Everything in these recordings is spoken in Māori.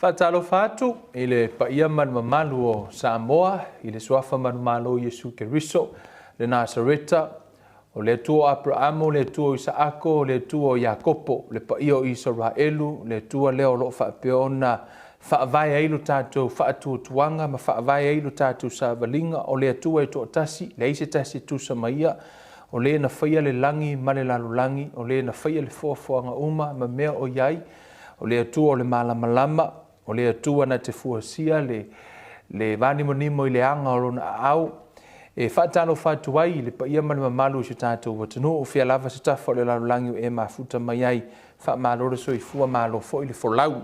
Fatalo fatu ile paia mamalu o Samoa ile swafa malo Yesu Keriso le Nazareta o le tuo Abrahamo le tuo Isaako le tuo Yakopo le paia o Israelu le tuo leo lo fapeona faavai ilu tatu faatu tuanga ma faavai ilu tatu savalinga o le tuo e to tasi le ise tasi tu samaia o le na faia le langi ma le lalulangi o le na faia le foafoanga uma ma mea o yai o le tuo le malamalama o le atua na te fuasia le vanimonimo i le anga o lona au e whaatano whatuai le paia mana mamalu se tātou watano o whia lava se tafa o le lalulangi o e mafuta mai ai wha malore so i fua malo fo i le folau.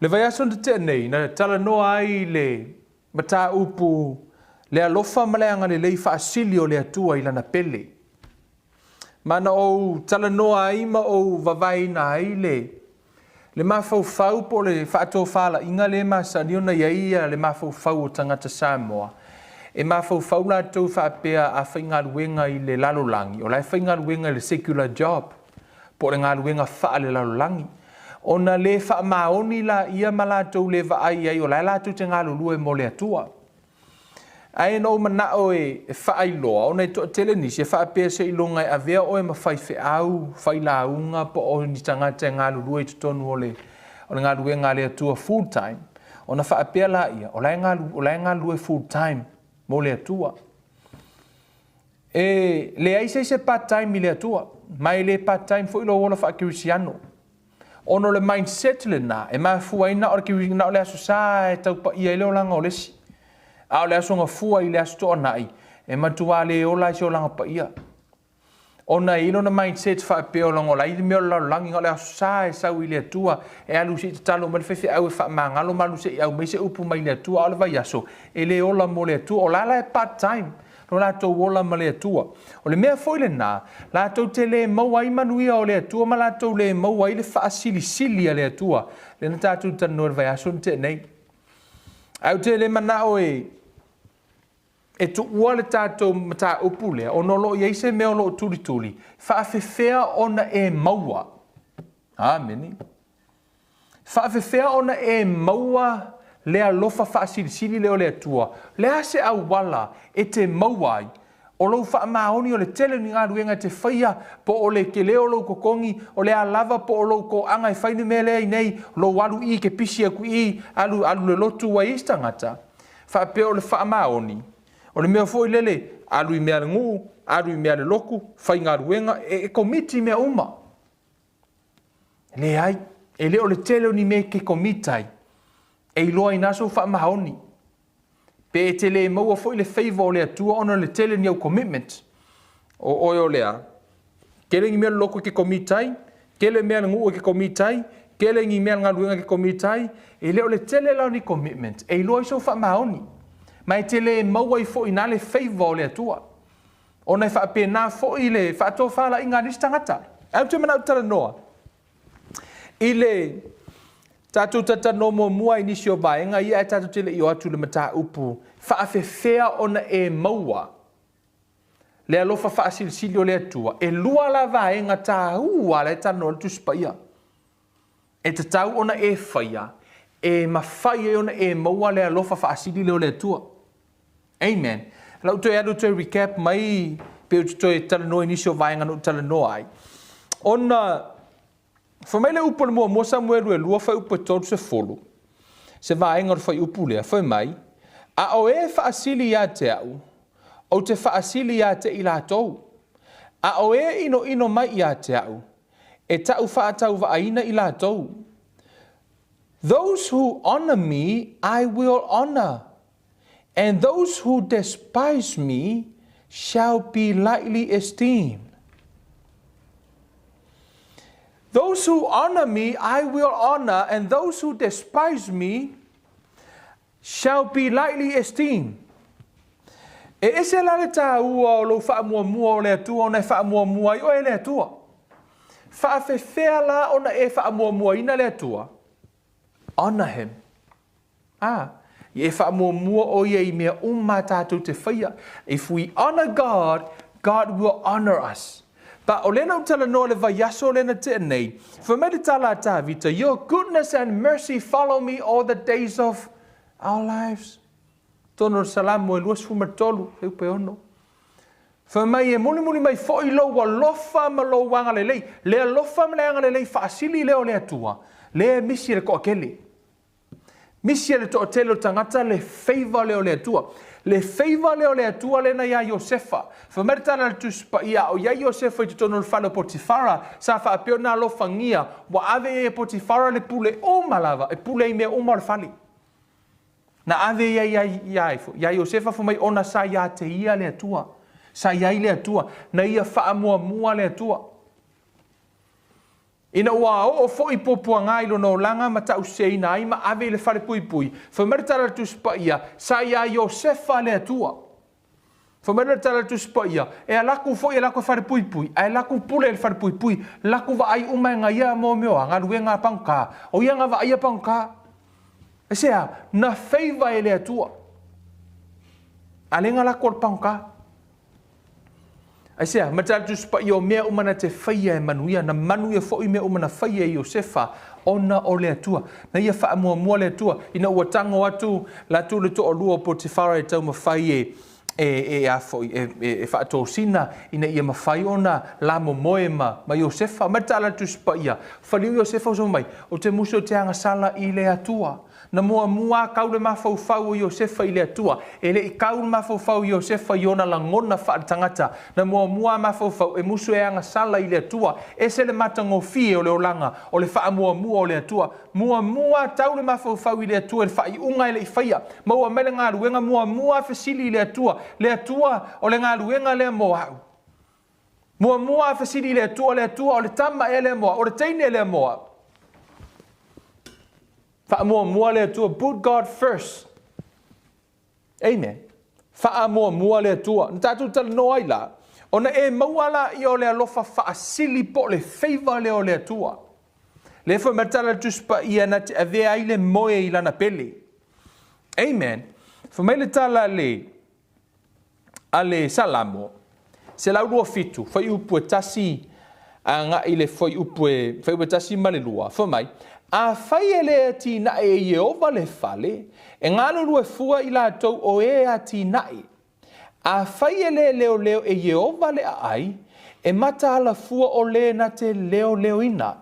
Le vai aso na te nei na tala noa ai le mata upu le alofa maleanga le lei faasili o le atua i lana pele. Mana o tala noa ai ma o vavai na ai le mafaufau po le whaatofala inga le masanio na iaia le mafaufau o tangata Samoa. E mafaufau la tau whaapea a whaingaruenga i le lalolangi. O lai whaingaruenga i le secular job. Po le ngaruenga wha le lalolangi. O na le wha maoni la ia malatou le vaai ai o lai la tu te ngalulue mo le atua. Ai no manao e whaailoa, o nei toa tele nisi e whaapea se ilonga e avea o e mawhaife au, whailaunga po o ni tangata ngā lurua i tutonu o le ngā lue ngā lea tua full time. O na whaapea la ia, o lai ngā lue full time mo lea tua. E le aise se part time i lea tua, mai le part time fo ilo wola whaakirisiano. Ono le mindset le na, e maa fuaina o le kirina o le aso sa e tau pa ia ileo langa o lesi. A le aso nga fua i le aso toa nai, e matua le o lai se o langa pa ia. O na ilo na mindset wha peo lango lai, meo lau langi nga le aso sa e sau i le atua, e alu se i tatalo ma le fefe au e wha mangalo malu se i au, me se upu mai le atua, o le vai aso, e le ola mo le atua, o la e part time, no la tau ola ma le atua. O le mea foi le nā, la tau te le maua i manuia o le atua, ma la tau le maua i le faasili sili a le atua, le na tātou tanu le vai aso te nei. Au te le mana o e tu ua le tātou mata upu lea, o no lo i se mea lo tuli tuli, whaafewhea ona e maua. Ameni. Whaafewhea ona e maua lea lofa faasilisili leo lea tua. Lea se au wala e te mauai, o lo wha maoni o le tele ni ngā ruenga te whaia, po o le ke leo lo kokongi, o le lava po o lo ko anga e whainu mea lea i nei, lo walu i ke pisi aku i, alu le lotu wa istangata. Whaapea o le wha maoni. O le mea foi lele, alu i mea le ngu, alu i mea le loku, whai ngā ruenga, e komiti mea uma. Le ai, e leo le tele ni me ke komitai, e iloa i naso wha mahaoni. Pe e te le maua foi le favor o le atua, ono le tele ni au commitment. O o lea, kele ngi mea le loko ke komitai, kele mea le ngu ke komitai, kele ngi mea ngā ruenga ke komitai, e leo le tele lau ni commitment, e iloa i so wha mahaoni. Mai te le maua i fo i nā le favor o le atua. O nei wha pēnā fo i le wha ato whala i ngā ristangata. Au te mana utara noa. I le tātou tatano mo mua i nisi o vaenga, ia e tātou tele i o atu le mata upu. Wha awhewhea ona e maua. Le alofa wha asilisili o le atua. E lua la vaenga tā hua le tano le tuspaia. E te tau ona e whaia. E mawhai ona e maua le alofa wha asili leo le atua. Amen. Lau toi adu toi recap mai peo toi tala noa inisio vaenga no tala noa ai. Ona, whamaile upo le mua Samuelu e lua whai upo tolu se folu. Se vaenga whai upo lea, whai mai. A o e wha asili ia te au. O te wha asili ia te ila tou. A o e ino mai ia te au. E tau wha atau wa aina ila tou. Those who honor me, I will honor. And those who despise me shall be lightly esteemed. Those who honor me, I will honor, and those who despise me shall be lightly esteemed. E ese la le tā ua o lo wha mua o le atua, o ne wha mua i o e le atua. Wha whewhea la o na e wha mua ina le atua. Honor him. E wha mua o ia I mea tātou te whaia. If we honor God, God will honor us. Pa o lena utala no le vaiaso lena te nei. For me te tala ta vita, your goodness and mercy follow me all the days of our lives. Tono salamu e luas fumatolu, heu pe ono. For mai e muli mai fo i lo wa lofa ma lo wanga le lei. Le alofa ma le anga le lei faasili leo le atua. Le misi le ko akeli. Misi le to telo tangata le favor leo le atua. Le favor leo le atua le na ya Yosefa. For mertana le tuspa ia o ya Yosefa i tono le falo Potifara. Sa fa apiona lo fangia. Wa ave e Potifara le pule o malava. E pule i me o mal fali. Na ave ya Yosefa fo mai ona sa ya te ia le atua. Sa ia le atua. Na ia faa mua le atua. Ina ua o fo i popua ngai lo no langa ma tau seina ai ma ave le fale pui. Famertara tu spa ia. Sa ia Yosefa le atua. Famertara tu spa ia. E alaku fo i alaku fale pui. E alaku pule le fale pui. Laku va ai uma nga ia mo meo. Nga luenga pangka. O ia nga va ai pangka. E sea, na favor e le atua. Alenga laku al pangka. Aisea, matala tu spa i o mea umana te whaia e manuia, na manuia fo i mea umana whaia i Yosefa, ona o le atua. Na ia wha mua le atua, ina ua tango atu, la tu le to o lua o Potifara e tau mawhai e wha ato sina, ina ia mawhai ona la moe ma Yosefa, matala tu spa ia. Whaliu Yosefa o mai, o te muso te anga sala i le atua. Na mua kaule mafau o Yosefa i le atua. E le i kaule mafau Yosefa i ona langona wha tangata. Na mua mafau e musu e anga sala i le atua. E se le matango fie o le olanga. O le wha mua o le atua. Mua taule mafau i le atua. Le wha i unga i le i whaia. Maua mele ngā ruenga mua fasili i le atua. Le atua o le ngā ruenga le moa au. Mua fasili i le atua o le tama e le moa. O le teine e le moa. Mua le atua, put God first. Amen. Mua le atua. Ntatu tala no ai la. Ona e mauala i o le alofa faasili po le favor le o le atua. Le fa matala tuspa i ana te avea ai le moe i lana pele. Amen. Fa mai le tala ale salamo. Se laurua fitu. Fai upu e tasi anga i le fai upu e tasi malelua. Fa mai. A whai e le tina e Jehova le fale, e ngānu rue fua i la tau o e a tina e. A whai e le leo e Jehova le ai, e mata ala fua o le na te leo ina.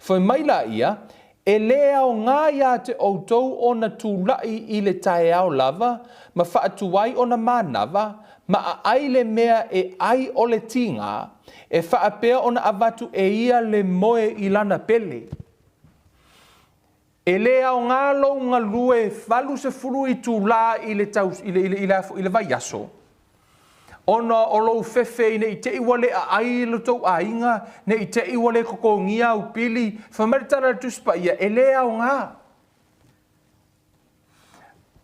Whai mai la ia, e lea o ngā ia te outou o na tūlai i le tae au lava, ma whaatuai o na mānawa, ma a ai le mea e ai o le tinga, e whaapea o na avatu e ia le moe i lana pele. E lea o ngā lo ngā lue falu se furu i tū la i le vaiaso. Ona o lo fefe i ne i te iwale a ai lo tau a inga, ne i te iwale koko ngia u pili, whameritara tuspa ia, e lea o ngā.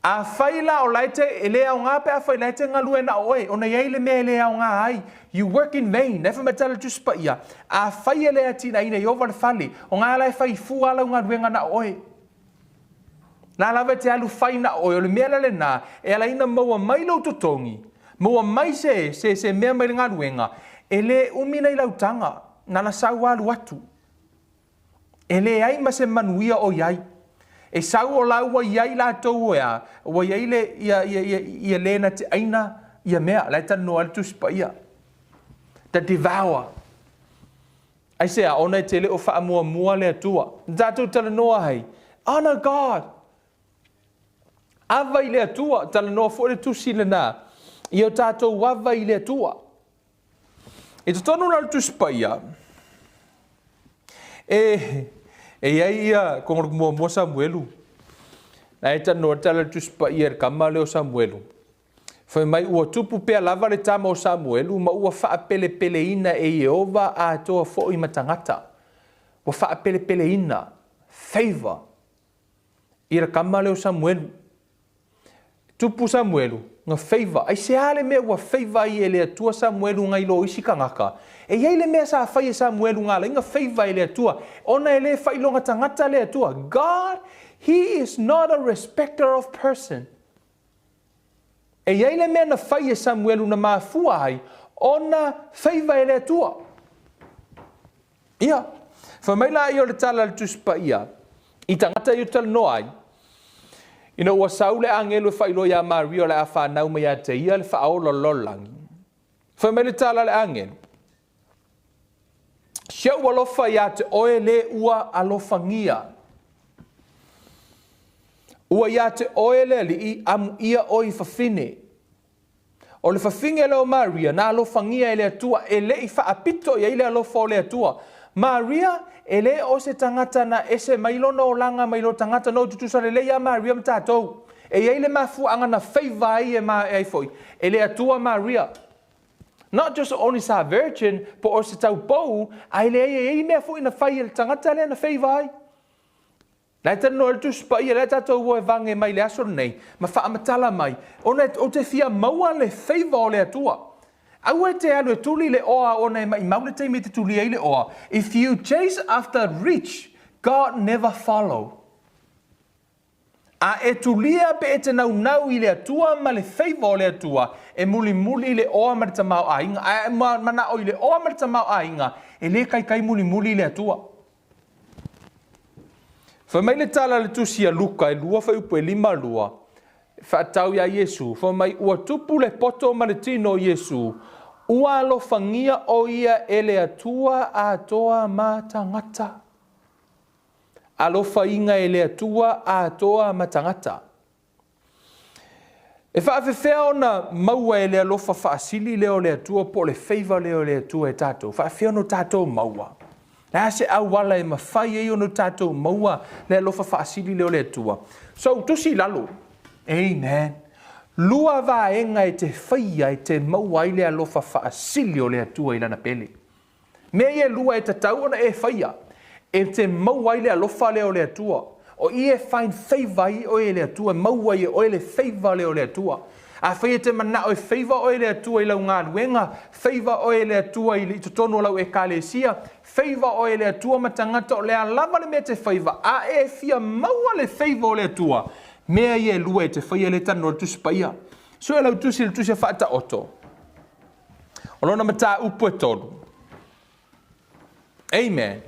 A whaila o laite, e lea o ngā pe a whailaite ngā lue na oe, ona iei le mea lea o ngā ai, you work in vain, nefa metala tuspa ia. A whaia lea tina ina i over le fali, o ngā lai whai fuala o ngā ruenga na oe. Nā lawe te alu whaina o le mea le nā, e ala ina maua mai lau totongi, maua mai se mea mai ngā ruenga, e le umina i lau tanga, nana sau alu atu. E le ai ma se manuia o iai, e sau o lau wa iai la tau ea, wa iai le ia lena te aina ia mea, lai tanu alu tuspa ia. Ta devour. Ai sea, ona te le o wha mua le atua. Tātou tala noa hei, honor God. Ava i le atua, tala noa fo le tusi le nā. I o tātou wava i le atua. E to tonu na tuspa ia. E ia kongor mua Samuelu. Na e tanoa tala tuspa ia kama leo Samuelu. Foi mai ua tupu pea lava le tama o Samuelu, ma ua wha pele ina e Jehova a toa fo i matangata. Ua wha pele ina. Favor. Ira kama leo Samuelu. Tupu Samuelu, nga favor. Ai se ale mea ua favor i ele atua Samuelu ngai lo isi kangaka. E iei le mea sa whai Samuelu ngala, inga favor ele atua. Ona ele whai longa tangata le atua. God, he is not a respecter of person. E iei le mea na whai Samuelu na maafua hai, ona favor ele atua. Ia, whamaila i o le tala le tuspa ia, i tangata i o tala noai, ina ua saule angelu whailo ia Maria le a whanau mai a te ia le whaola lolangi. Whamaila tala le angelu. Sia ua lofa ia te oe le ua alofangia. Ua ia te oe le li i amu ia oi whawhine. O le whawhinga leo Maria, na alofangia ele atua, ele i whaapito ia ile alofa o le atua. Maria, ele o se tangata na ese mailona o langa mailo tangata no tutusa le ia Maria mtatou. E ia ile mafu anga na whaivai e ma e foi. Ele atua Maria. Not just only sa virgin, but o se tau pou, a ele e mea fu ina whai ele tangata le na whaivai. Lai tano le tuspa ia le tatou wo e vange mai le aso nei, ma whaamatala mai. O te fia maua le whaiva o le atua. Au e te alu e tuli le oa o nei mai maule te me te tuli e le oa. If you chase after rich, God never follow. A e tulia pe e te nau i le atua ma le whaiva o le atua. E muli le oa ma le tamau a inga. A e mana o i le oa ma le tamau a inga. E le kai muli le atua. Whamai le tala le tusia Luka e lua whai upo e 5 whaatau ia Yesu. Whamai ua tupu le poto ma le tino Yesu. Ua alofangia o ia e le atua a toa ma tangata. Alofa inga e le atua a toa ma tangata. E whaafewhea ona maua e le alofa faasili leo le atua po le whaiva leo le atua e tatou. Whaafewhea no tatou maua. Nā se au wala e mawhai e ono tātou maua le alofa faasili leo le atua. So, tusi lalo. Amen. Lua vaenga e te whaia e te maua i le alofa faasili o le atua i lana pele. Mea e lua e tatau ona e whaia. E te maua i le alofa leo le atua. O i e whain whaivai o e le atua. Maua i o e le whaiva leo le atua. A whaia te mana o e whaiva o e le atua i lau ngā luenga. Whaiva o e le atua i totono lau e kālesia. Whaiva o e le atua matangata o le a lava le mea te whaiva. A e fia maua le whaiva o le atua. Mea i e lua e te whaia le tano le tusipaia. So e lau tusi le tusi a whaata oto. O lona mata upu e tolu. Amen.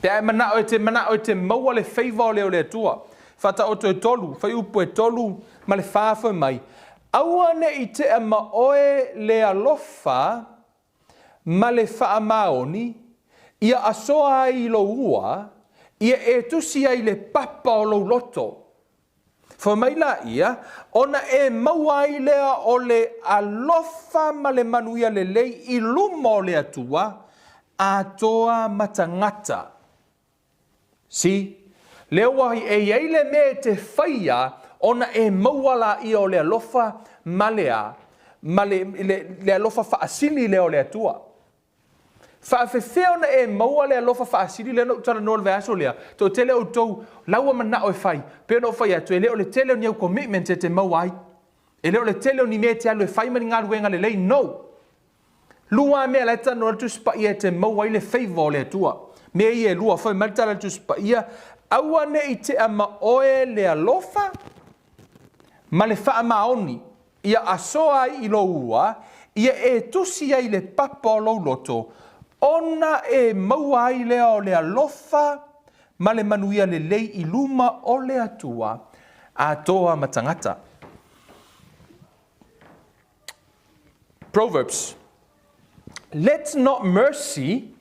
Te ai mana o te maua le whaiva o le atua. Whaata oto e tolu. Whai upu e tolu ma le whaafa mai. Aua ne i te ama oe le alofa ma le whaamaoni. Ia asoa ai lo ua, ia e tusi ai le papa o lo loto. Whamaila ia, ona e maua ai lea o le alofa ma le manuia le lei i luma o le atua, a toa matangata. Si, leo wahi e iei le me te whaia, ona e maua la ia o le alofa ma lea, ma le alofa faasili leo le atua. Whaafewhea ona e maua le alofa faasili le no tala noa le aso lea. Tō tele o tau laua mana o e whai. Peo no whai atu e leo le tele o ni au commitment e te maua ai. E leo le tele o ni mea te alu e whai mani ngā luenga le lei. No. Lua mea le tana no le tuspa ia te maua i le whaiva o le atua. Mea i e lua whai malita le tuspa ia. Aua ne i te ama oe le alofa. Ma le wha maoni. Ia asoa i lo ua. Ia e tusi ai le papa o lo loto. Ona e maua ai lea o le alofa, ma le manuia le lei i luma o le atua, a toa matangata. Proverbs. Let not mercy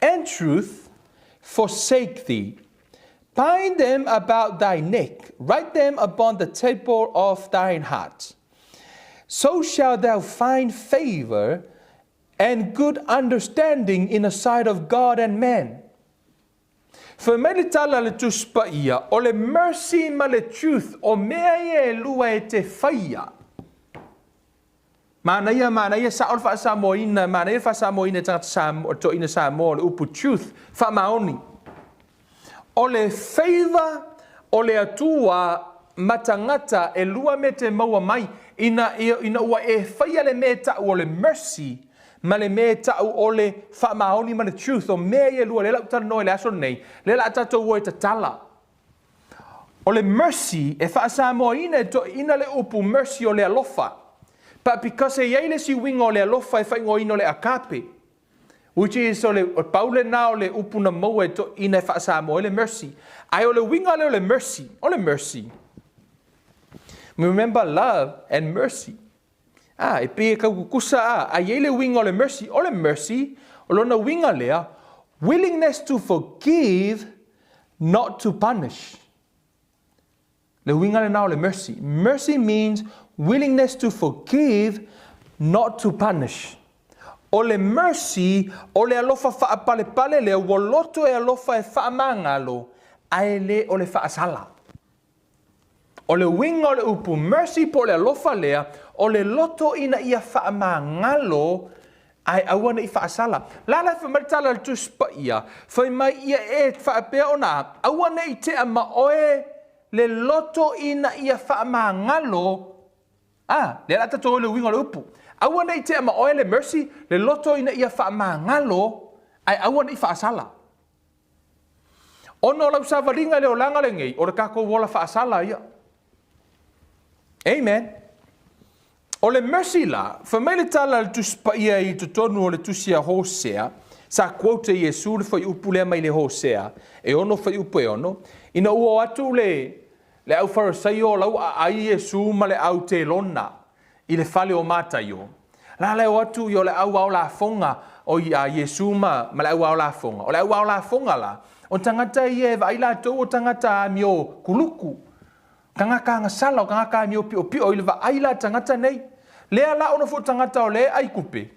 and truth forsake thee. Bind them about thy neck, write them upon the table of thine heart. So shalt thou find favor and good understanding in the sight of God and man. For me le tala le tuspa ia, o le mercy ma le truth, o mea e lua e te whaia. Mana ia sa olfa sa moina, mana ia fa sa moina tangata sa to ina sa mo le upu truth, fa maoni. O le favor, o le atua matangata e lua me te maua mai, ina ua e whaia le me ta o le mercy, ma le me tau o le whamaoni ma le truth o mea e lua le lau tana noi le aso nei, le la tatou o e tatala. O le mercy e whaasa moa ina le upu mercy o le alofa. But because e iei le si winga o le alofa e whaingo ino le akape. which is ole paule na ole upuna mo to ina faasa mo ole mercy. Ai ole winga ole mercy. Ole mercy. Remember love and mercy. E pe ka kusa ai ele winga ole mercy. Ole mercy. Olona winga lea willingness to forgive, not to punish. Le winga le na ole mercy. Mercy means willingness to forgive, not to punish. Ole mercy, ole alofa fa pale pale le woloto e alofa e fa mangalo, aele ole fa asala. Ole winga ole upu mercy po le alofa lea, ole loto ina ia fa mangalo, ai awana I fa asala. Lala fa martala al tuspa ia, fa mai ia e fa pea ona, awana I te ama oe le loto ina ia fa mangalo. Le la tato le winga le upu. Awana I te ama oe le mercy, le loto ina ia fa mangalo, ai awana I fa asala. Ono lau sa valinga le olanga le ngei, o le kako wola fa asala ia. Amen. O le mercy la, fa mai le tala le tuspa ia I tutonu o le tusia Hosea, sa quote Yesu le fai upu lea mai le Hosea, e ono fai upu e ono, ina ua atu le au farisai o lau ai Yesu ma le au te lona, I le fale o mata io. La le o atu I o le au la fonga o ia Yesu ma le au la fonga. O le au la fonga la, o tangata I e vai la tau o tangata mi o kuluku. Kangaka ngasala o kangaka mi o pio pio I le vai la tangata nei. Lea la ono fo tangata o le ai kupe.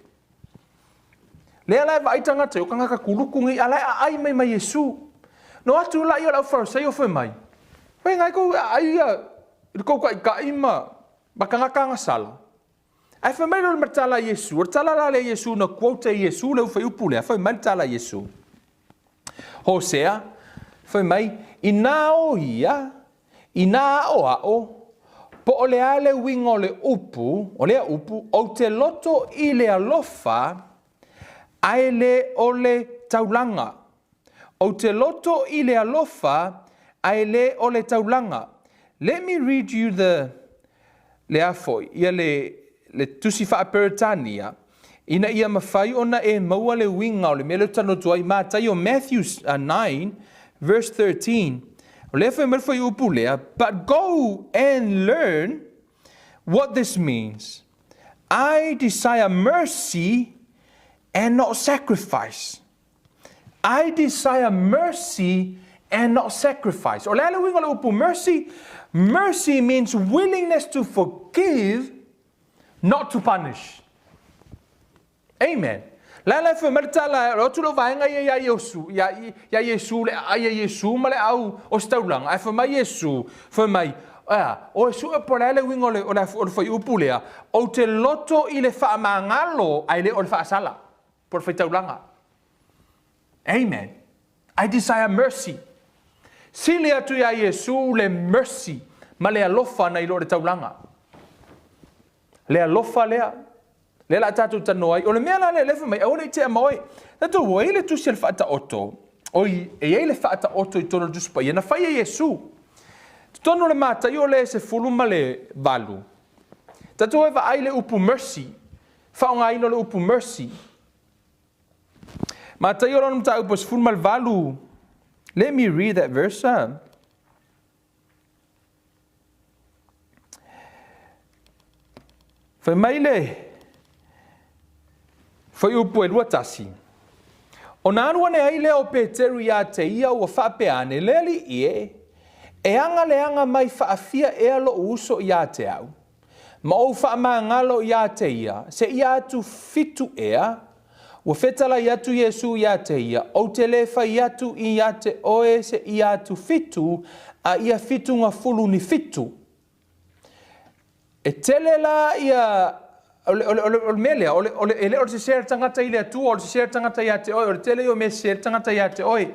Lea la vai tangata o kangaka kuluku ngi ala ai mai mai Yesu. No atu la I o la farisai o foi mai. Foi ngai ko ai ko ka ima bakangaka ngasala. Ai fa mai le martala Yesu, tala la le Yesu na quote Yesu le foi upule, foi martala Yesu. Hosea foi mai ina o ia, ina o ao, po ole ale wingo le upu, ole upu o te loto I le alofa, ai le ole taulanga. O te loto I le alofa, ai le ole taulanga. Let me read you le afoi, ia le tusi wha peritania, ina ia mawhai ona e maua le winga o le mele tano tuai mātai o Matthew 9, verse 13. O le whai merwhai upu lea, but go and learn what this means. I desire mercy and not sacrifice. I desire mercy and not sacrifice. O le ale winga le upu mercy, mercy means willingness to forgive, not to punish. Amen. La fa marta la rotu lo vaenga ya Yesu, ya Yesu le ai Yesu ma le au o staulang. Ai fa mai Yesu, fa mai o su e por le wingo le o foi upulea. O te loto I le fa mangalo ai le o fa sala. Por fa taulanga. Amen. I desire mercy. Sile atu ya Yesu le mercy ma le alofa na I lo le taulanga. Le alofa lea. Le la tatu tanoi. O le mea la le lefa mai. O le te amoi. Tato wo ele tu se le fata oto. Oi e ele fata oto I tono juspa. Ia na fai e Yesu. Tono le mata I o le se fulu ma le valu. Tato eva ai le upu mercy. Faonga ino le upu mercy. Mata I o lonu ta upu se fulu ma le valu. Let me read that verse. Fai mai le. Fai upu e lua tasi. O nā anua ne ai leo Peteru ia te ia ua whapeane leli ie. E anga le anga mai whaafia e alo uso ia te au. Ma o whaamangalo ia te ia. Se ia atu fitu ea. Ua whetala i atu Yesu ia te ia. O te lefa i atu I ia te oe se ia atu fitu. A ia fitu ngā fulu ni fitu. E tele la ia o melea, o se share tangata I le atua, o se share tangata ia te oe, o tele o me share tangata ia te oe.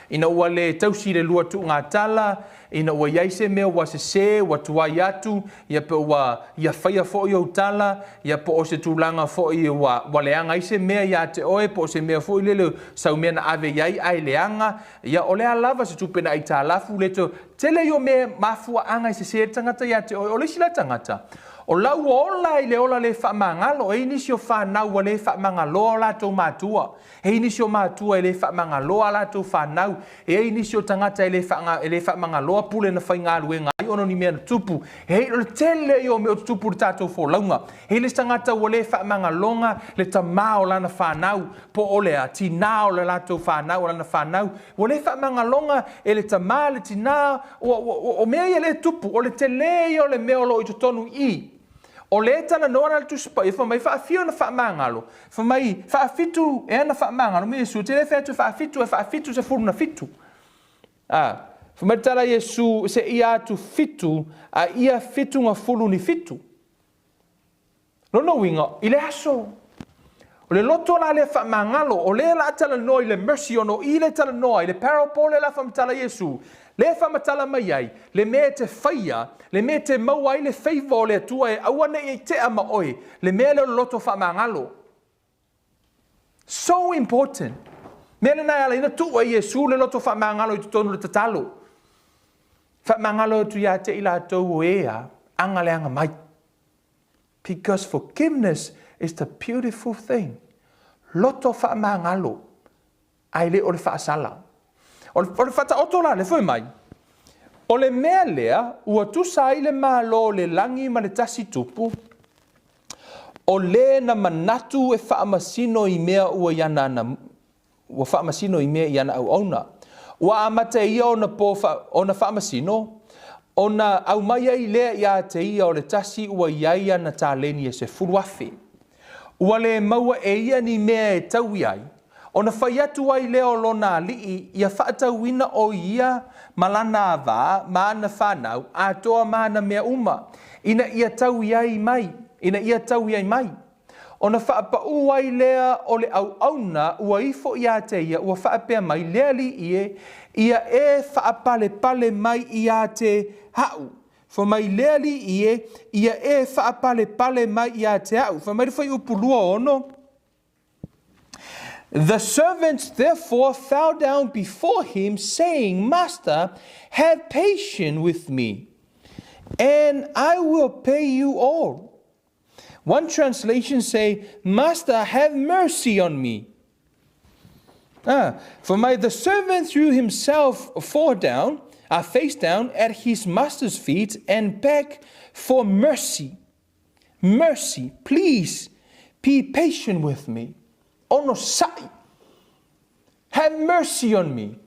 Ina ua le tausi le lua tu ngā tala, ina ua iaise mea ua se se, ua tua I atu, ia pe ua ia whaia fo I au tala, ia po o se tūlanga fo I ua leanga ise mea ia te oe, po o se mea fo I lele sau mea na ave iai ai leanga, ia o lea lava se tūpena I tā lafu leto, tele o mea mafua anga I se se tangata ia te oe, o le sila tangata. O lau ola I le ola le whaamangalo, e nisi o whanau a le whaamangaloa la tau mātua. E nisi o mātua e le whaamangaloa la tau whanau. E nisi o tangata e le whaamangaloa pule na whaingalu e ngai ono ni mea na tupu. E le tele I o mea tupu le tātou wholaunga. E le tangata o le whaamangalonga le tamao lana whanau. Po ole a tinao le latou whanau lana whanau. O le whaamangalonga e le tamao le tinao o mea I le tupu. O le tele o le mea lo I tonu I. O le tana noa na tu spa, fa mai fa fio na fa mangalo. Fa mai fa fitu e na fa mangalo, me su te le fa fitu se furu na fitu. Fa mai tala Yesu se ia tu fitu, a ia fitu nga furu ni fitu. No winga, ile aso. O le loto la le fa mangalo, o le la tala no ile mercy ono ile tala no ile parable la fa tala Yesu. Le whamatala mai ai, le mea te whaia, le mea te maua ai le whaiva o le atua e awane I te ama oi, le mea le loto whamangalo. So important. Mea le nai ala ina tua Yesu le loto whamangalo I tutonu le tatalo. Whamangalo tu ia te ila tau ea, anga le anga mai. Because forgiveness is the beautiful thing. Loto whamangalo, ai le o le whaasala. O le whata otola le whai mai. O le mea lea, ua tusa I le malo le langi ma le tasi tupu. O le na manatu e whaamasino I mea ua yana na, ua whaamasino I mea yana au auna. Ua amata ia o na whaamasino. O na au mai ai lea ia te ia o le tasi ua iaia na tāleni e se furuafe. Ua le maua e ia ni mea e tau iai. O na whai atu ai leo lona lii, ia whaatauina o ia malana wā, maana whanau, Atua maana mea uma. Ina ia tau iai mai. O na whaapau ai lea o le au auna, ua ifo ia te ia, ua whaapea mai lea li ia e whaapale pale mai ia te hau. Fa mai lea li ia e whaapale pale mai ia te hau. Fa mai whai upulua ono. The servants therefore fell down before him, saying, Master, have patience with me, and I will pay you all. One translation say, Master, have mercy on me. The servant threw himself face down at his master's feet and begged for mercy. Mercy, please be patient with me. Ono sai. Have mercy on me.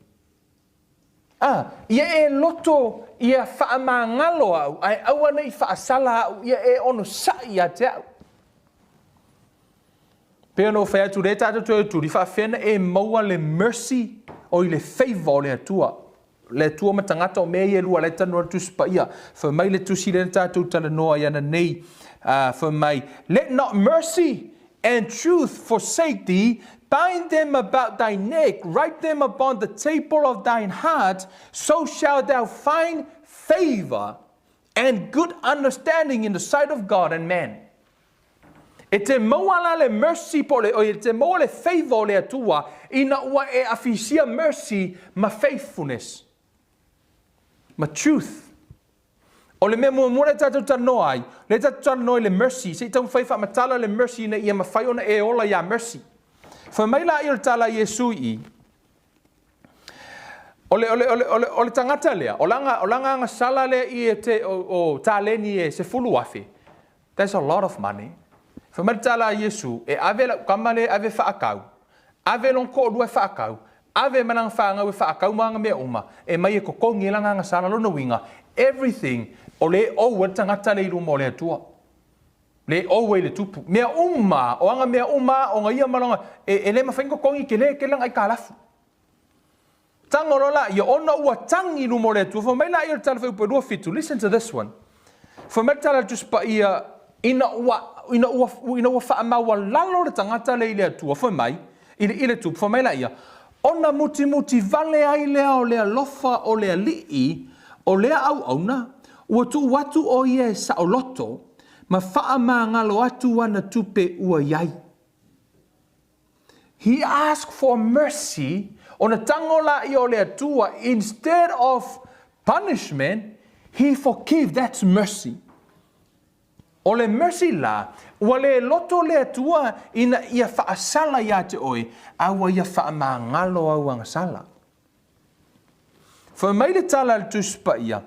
Ia e loto ia whaamangalo au, ai awana I whaasala au, ia e ono sai a te au. Pea no whea tu re tata tu ri whaawhena e maua le mercy o I le favour o le atua. Le atua matangata o mea I e lua le tanua tu spa ia. Wha mai le tusi le tata tala noa iana nei. Wha mai, let not mercy and truth forsake thee, bind them about thy neck, write them upon the table of thine heart, so shalt thou find favor and good understanding in the sight of God and man. E te maua le mercy po le, o e te maua le favor le atua, ina ua e afisia mercy ma faithfulness, ma truth. O le mea mua le tātou tanoa ai, le tātou tanoa le mercy, se tau whai whamatala le mercy na ia mawhai ona e ola ia mercy. Wha mai la I o le tala Yesu I. O le tangata lea, o langa anga sala lea I e te o tāleni e se fulu afe. That's a lot of money. Wha mai le tala Yesu, e ave la kamale ave whaakau. Ave lon ko lua whaakau. Ave manang whaanga we whaakau maanga mea uma. E mai e kokongi langa anga sala lona winga. Everything. O le o tangata le ilu mo le atua. Le o le tupu. Mea uma, o anga mea uma, o nga ia malanga, e le mawhaingo kongi ke langa I kālafu. Tangorola, ia ona ua tangi ilu mo le atua. Fa mai la ia tala whai uperua fitu. Listen to this one. Fa mai tala just pa ia, ina ua whaamaua lalo le tangata le ile atua. Fa mai, ile tupu. Fa mai la ia. Ona muti vale ai lea o lea alofa o lea lii, o lea au auna, ua tu watu o ia e sa o loto, ma wha ngalo atu wana tupe ua iai. He asked for mercy on a tangola I o le atua. Instead of punishment, he forgave. That's mercy. O le mercy la, ua le loto le atua ina ia faasala ia te oe, aua ia faamangalo au anga sala. Fa mai le tala le tuspa ia.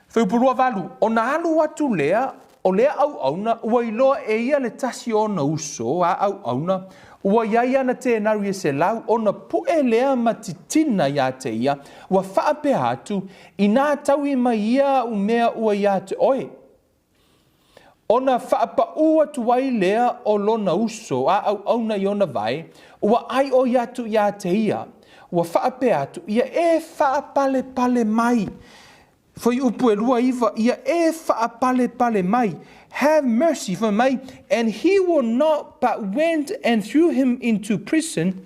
Fa upurua valu, o na alu atu lea, o lea au auna, ua iloa e ia le tasi o na uso, a au auna, ua iaia na te naru ia se lau, o na pue lea matitina ia te ia, ua faape atu, ina tau i mai ia umea ua ia te oe. Ona faapa ua tuai lea o lona uso, a au auna i ona vai, ua ai o iatu ia te ia, ua faape atu, ia e faapale pale mai. Foi upu e lua iwa, ia e faapale pale mai. Have mercy for mai, and he will not, but went and threw him into prison.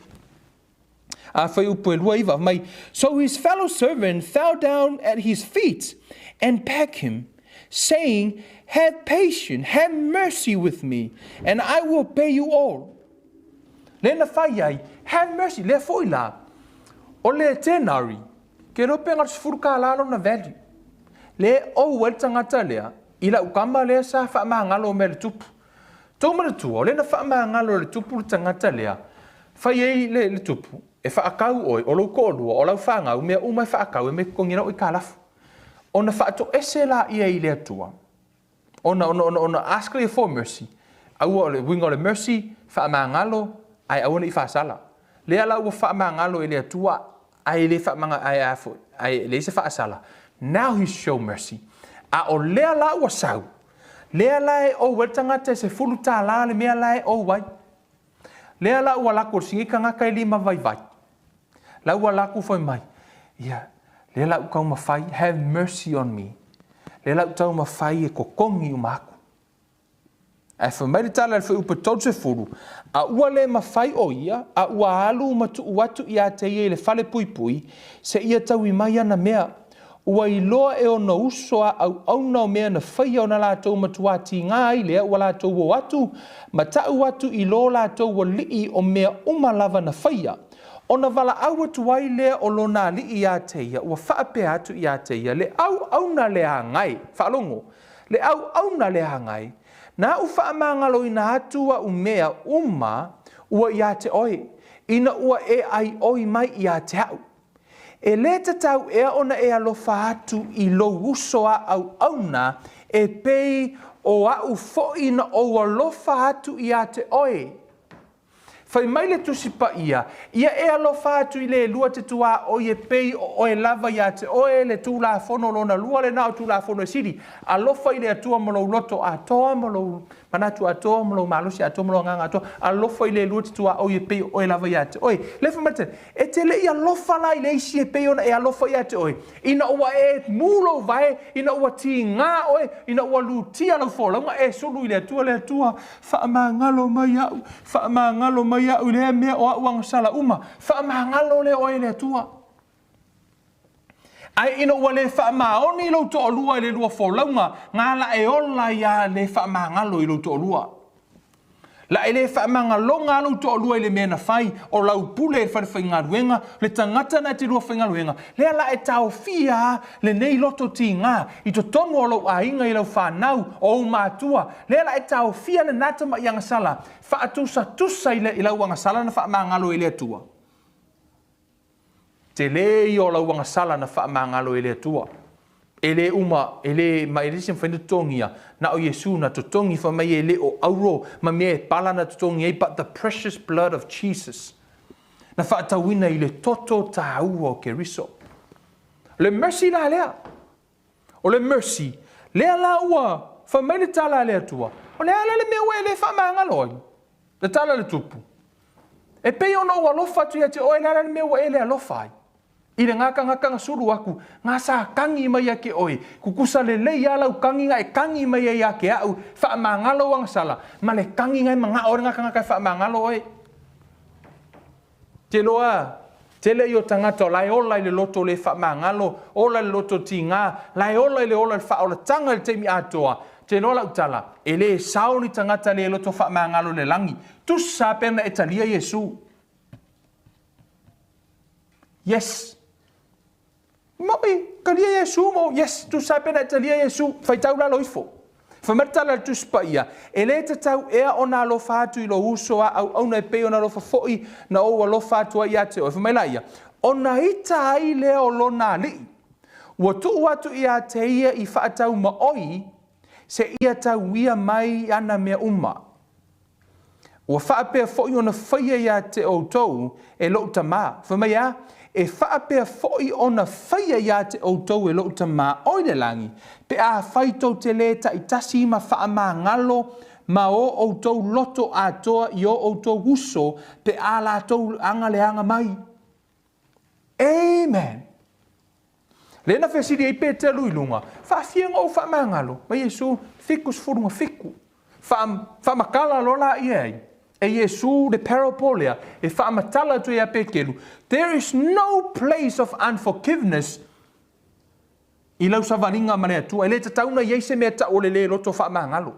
Foi upu e lua iwa mai. So his fellow servant fell down at his feet and begged him, saying, have patience, have mercy with me, and I will pay you all. Lena whai ai, have mercy, le foi la. O le tenari, ke rope ngat sfuruka lalo na veli. Le o wel tangata lea, ila ukamba lea sa whaamangalo me le tupu. Tau mana tua, lena whaamangalo le tupu le tangata lea, whai ei le tupu, e whaakau oi, o lau koolua, o lau whaangau, mea umai whaakau, e me kongina o i kalafu. Ona whaato ese la ia i le atua. Ona ask le for mercy. Au le wingo le mercy fa mangalo ai au ni fa sala. Le ala u fa mangalo ile atua ai le fa manga ai afo ai le se fa sala. Now he show mercy. A o le ala u sau. Le ala o wetanga te se fulu ta la le me ala o wai. Le ala u ala ko singi kanga kai lima vai vai. La u ala ku foi mai. Ya. Le ala u ka ma fai have mercy on me. Le lau tau ma whai e kokongi umaku. E whamairi tala le whi upa tau se furu. A ua le ma whai o ia, a ua alu matu uatu i a te ia le whale pui pui, se ia tau i mai ana mea. Ua i loa e o na uso a au auna o mea na whai o na la tau matu ati ngā i lea ua la tau o atu, ma tau atu i lo la tau o lii o mea umalava na whaia. Ona wala au atu wai lea o lona li i a te ia, ua whaape atu i a te ia, le au na le hangai, whaalongo, le au na le hangai, na u whaamangalo i na atua umea ua i a te oi, ina ua e ai oi mai i a te au. E le tatau ea ona e alofa atu i lo uso a au na, e pei o au fo ina o alofa atu i a te oi. Fai mai le tusipa ia e alofa atu i le lua te tua o e pei o e lava ia te oe le tu la fono lona lua le nao tu la fono e siri. Alofa i le atua malo loto atoa malo manatu atoa malo malusi atoa malo nganga atoa. Alofa i le lua te tua o e pei o e lava ia te oe. Lefa mate, e te le i alofa la i le isi e pei ona e alofa ia te oe. Ina ua e mulo vae, ina ua ti ngā oe, ina ua lutia lau fola. Unga e sulu i le atua, whaamangalo mai ia u lea mea o auanga sala uma. Whaamangalo le oe le atua. Ai ina ua le whaamaoni i lau to olua i le lua wholaunga. Ngā la e ola ia le whaamangalo i lau to olua. La e le whaamangalo ngā lau to olua i le mea na whai. O lau pule e whare ngā ruenga. Le tangata na te lua whainga ruenga. Lea la e tau fia le nei loto ti ngā. I to tonu o lau ainga i lau whanau o umātua. Lea la e tau fia le natama i anga sala. Whaatusa tusa i lau anga sala na whaamangalo i le atua. Te le i o lau anga sala na whaamangalo i le atua. E le uma, e le mairisi mwhaina tongia na o Yesu na tutongi wha mai e le o auro ma mea e pala na tutongi e but the precious blood of Jesus. Na whaatawina i le toto ta ua o ke riso. Le mercy la lea. O le mercy. Lea la ua. Wha mai le tala le atua. O lea la le mea ue le whaamangalo ai. Le tala le tupu. E pei ono ua alofa tu ia te oe lea le mea ue le alofa ai. I le ngaka suru aku, ngā sa kangi mai ake oe, kukusa le lei ala u kangi ngai kangi mai ake au, whaamangalo wang sala, ma le kangi ngai mga ore ngaka whaamangalo oe. Te loa, te le o tangata, lai ola i le loto le whaamangalo, ola le loto ti ngā, lai ola i le ola le whaola tanga le teimi atoa, te loa utala, e le sao ni tangata le loto whaamangalo le langi, tusa pena e talia Yesu. Yes. Moi, kalia Yesu mo, yes, tu sape na talia Yesu, fai tau la loifo. Whamatala tuspa ia. E le te tau ea o nā alofa atu I lo uso a au na e peo na alofa foi na o alofa atua ia te o. Whamaila ia. O na ita ai lea o lona li. Ua tuu atu ia te ia I whaatau maoi se ia tau ia mai ana mea uma. Ua whaapea foi o na whaia ia te o tau e lo tamā. Whamaia e whaapea foi o na whaia ia te o tau e lo tamā oi le langi. Pe a whaitou te le ta I tasi ma whaama ngalo ma o tau loto atoa I o tau uso pe a la tau anga le anga mai. Amen. Lena faasili I pe te luilunga. Whaafianga o whaama ngalo. Ma Yesu fikus furunga fiku. Whaamakala lola iei. E Yesu le parapolea e whaamatala tu ia pekelu. There is no place of unforgiveness I lau savaninga mane atua. E le ta tauna iei se mea ta ole le loto whaamangalo.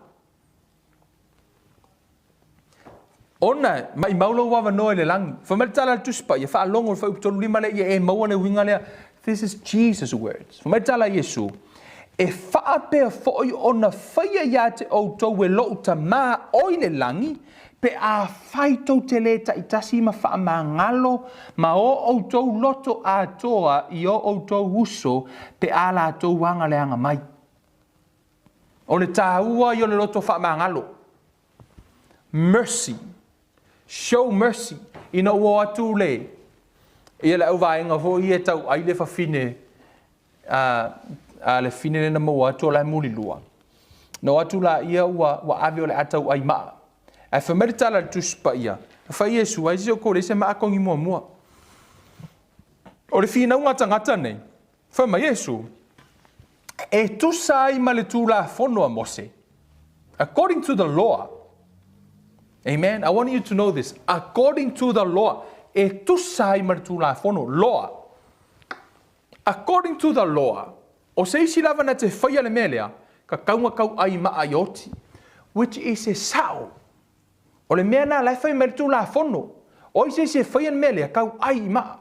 Ona, mai maulo wawa noe le langi. Whamatala tuspa, ia whaalongo whauputolu lima le ia e maua ne winga lea. This is Jesus' words. Whamatala Yesu. E whaapea foi ona whaia ia te o tau e lo ta maa oi le langi. Pe a whaitou te le ta I tasi ma whaamangalo ma o tau loto atoa I o tau uso pe a la tau wanga le anga mai. O le tāua I o le loto whaamangalo. Mercy. Show mercy. Ina ua atu le. Ia le au vaenga ho I e tau ai le whawhine. Le fine le na maua atu o lai muli lua. No atu la ia wa awe o le atau ai maa. A whameritala tuspa ia. A whai Yesu, ai zio kore se maakongi mua mua. O le whina ungata ngata nei. Whama Yesu, e tusa ai ma le tūla whonua mose. According to the law. Amen. I want you to know this. According to the law. E tusa ai ma le tūla whonua. Law. According to the law. O se isi lava na te whaia le melea, ka kaunga kau ai maa ioti. Which is a sao. O le mea nā lai whai maritu la whono. O I se whaian mele a kau ai maa.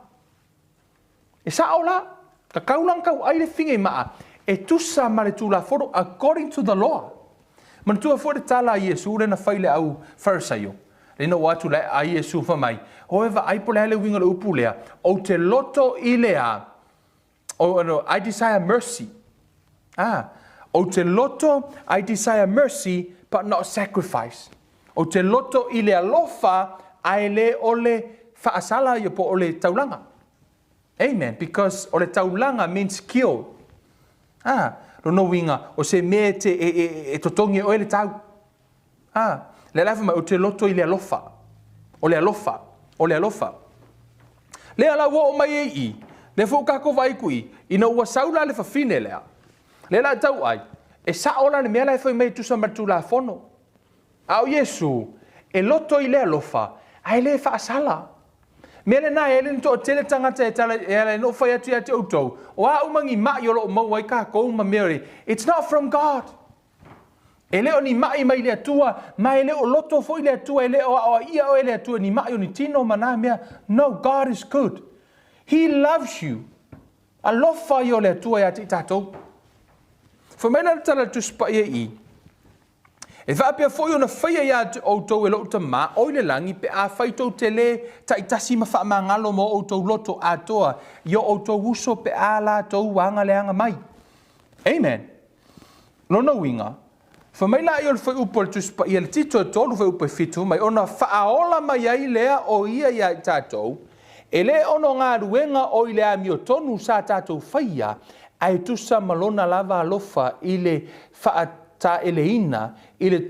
E sa o la, ka kaulang kau ai le whinga I maa. E tusa maritu la whono according to the law. Manitua whore tala I Yesu rena whai le au Pharisaio. Rena watu le a Yesu whamai. However, ai po le hele winga le upu lea. O te loto I lea. I desire mercy. O te loto, I desire mercy, but not sacrifice. O te loto I le alofa, ai le ole faasala I po ole taulanga. Amen. Because ole taulanga means kill. Rono winga, o se me te e totongi o ele tau. Le lafa mai o te loto I le alofa. Ole alofa. Ole alofa. Le ala wo o mai I. Le fo kako vai kui. Ina ua saula le fafine lea. Le la tau ai. E sa ola le mea lai foi mai tusa martu la fono. Au Yesu, e loto I le alofa, ai le faasala. Mele na ele nto tele tangata e tala ele no fai atu atu autou. O a umangi ma yolo mo wai ka ko ma mere. It's not from God. Ele o ni mai mai le atua, mai le o loto foi le atua ele o ia o ele atua ni mai o ni tino mana mea. No, God is good. He loves you. Alofa yo le atua ya tatou. Famela tala tu spa I. E whaapea foi ona whaia ia te outou e lo ta mā, oi le langi pe a whaitou te le ta itasi ma whaamangalo mo outou loto atoa, io outou uso pe a la tou wanga leanga mai. Amen. Lona winga, whamaila I o le whai upo le tuspa I le tito e tolu whai upo e fitu, mai ona whaaola mai ai lea o ia tātou, e le ono ngā ruenga o I le ami o tonu sa tātou whaia, ai tusa malona lava alofa I le whaata eleina, I le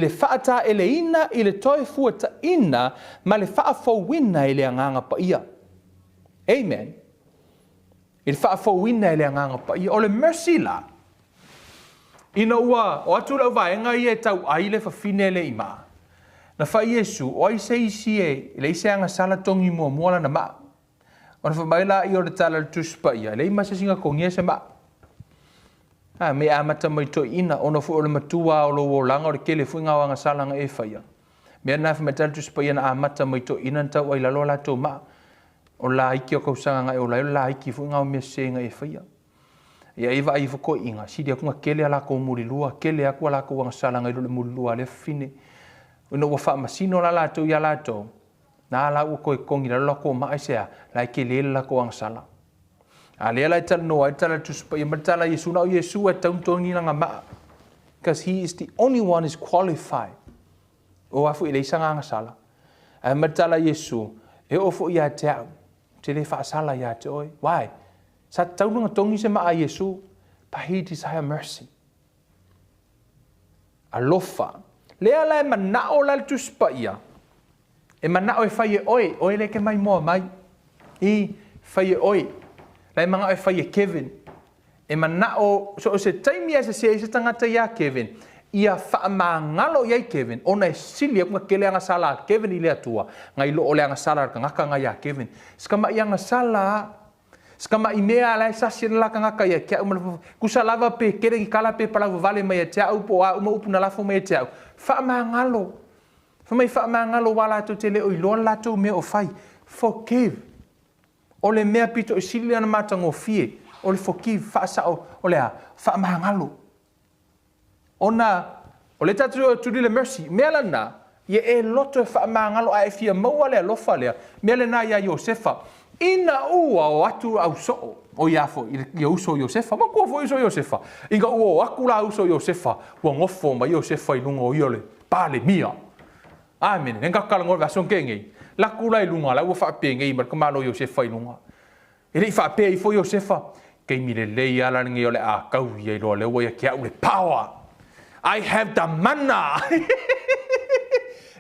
whaata eleina, I le toi fuata ina, ma le whaafauina I le anganga pa ia. Amen. I le whaafauina I le anganga pa ia. O le mercy la. Ina ua, o atu lau vaenga I e tau ai le whawhine le ima. Na whai Yesu, o ai se isi e, le ise anga sala tongi mua muala na maa. O na whamaila I o le tala le tuspa ia, le ima se singa kongia se maa. Me amata mai to ina ona fu o le matua o lo langa o le kele fu nga wanga salanga e faia. Me na fa metal tu spa ina amata mai to ina tau ai lalo la to ma. O la iki o kausanga ngai o la iki fu nga o me se nga e faia. Ia iwa ai foko inga. Sidi aku kele ala ko muri lua. Kele aku ala ko wang salanga ilu le muri lua le fine. Ino wa wha masino la lato ia lato. Na ala u koe kongi la lako mai sea. Lai ke le la ko wang sala. A le ala ital noa ital tuspa. Ia matala Yesu na o Yesu e tauntongi na ngama. Because he is the only one is qualified. O afu ile isanga nga sala. A matala Yesu. E ofo ia te au. Te le wha sala ia te oi. Why? Sa taununga tongi se maa Yesu. But he desire mercy. Alofa. Lea lai manao la tuspa ia. E manao e whai e oi. Oi le ke mai moa mai. I whai e oi. Lai manga e whai e Kevin. E manao. So o se taimi a se tangata ia Kevin. Ia wha ngalo iai Kevin. Ona e sili aku kele anga sala Kevin i le atua. Ngai lo ole anga sala ka ngaka nga ia Kevin. Skama i anga sala. Skama i mea lai sasi na laka ngaka ia. Kia umalafu. Kusa lava pe kere ki kala pe palavu vale mai e te au po a uma upu na lafo mai e te au. Wha ngalo. Whamai wha ngalo wala to te le oi loa lato mea o whai. Forgive. Ole mea pito o sili ana matango fie. Ole forgive. Wha sao. Ole a. Wha ngalo. Ona, o le tatu o turi le mercy, mea lana, ia e loto e wha ngalo a e fia maua lea lofa lea, mea lana ia Iosefa, ina ua o atu au soo, o iafo, ia uso Iosefa, ma kua fo uso Iosefa, inga ua o akula uso Iosefa, ua ngofo ma Iosefa i lunga o iole, pale mia. Amen, enga kalangor vason kengei, la kula i lunga, la ua wha pe ngei, mar kamalo Iosefa i lunga. E rei wha pe i fo Iosefa, kei mire lei ala nge ole a kau i loa le ua ia kia ule power. I have the manna.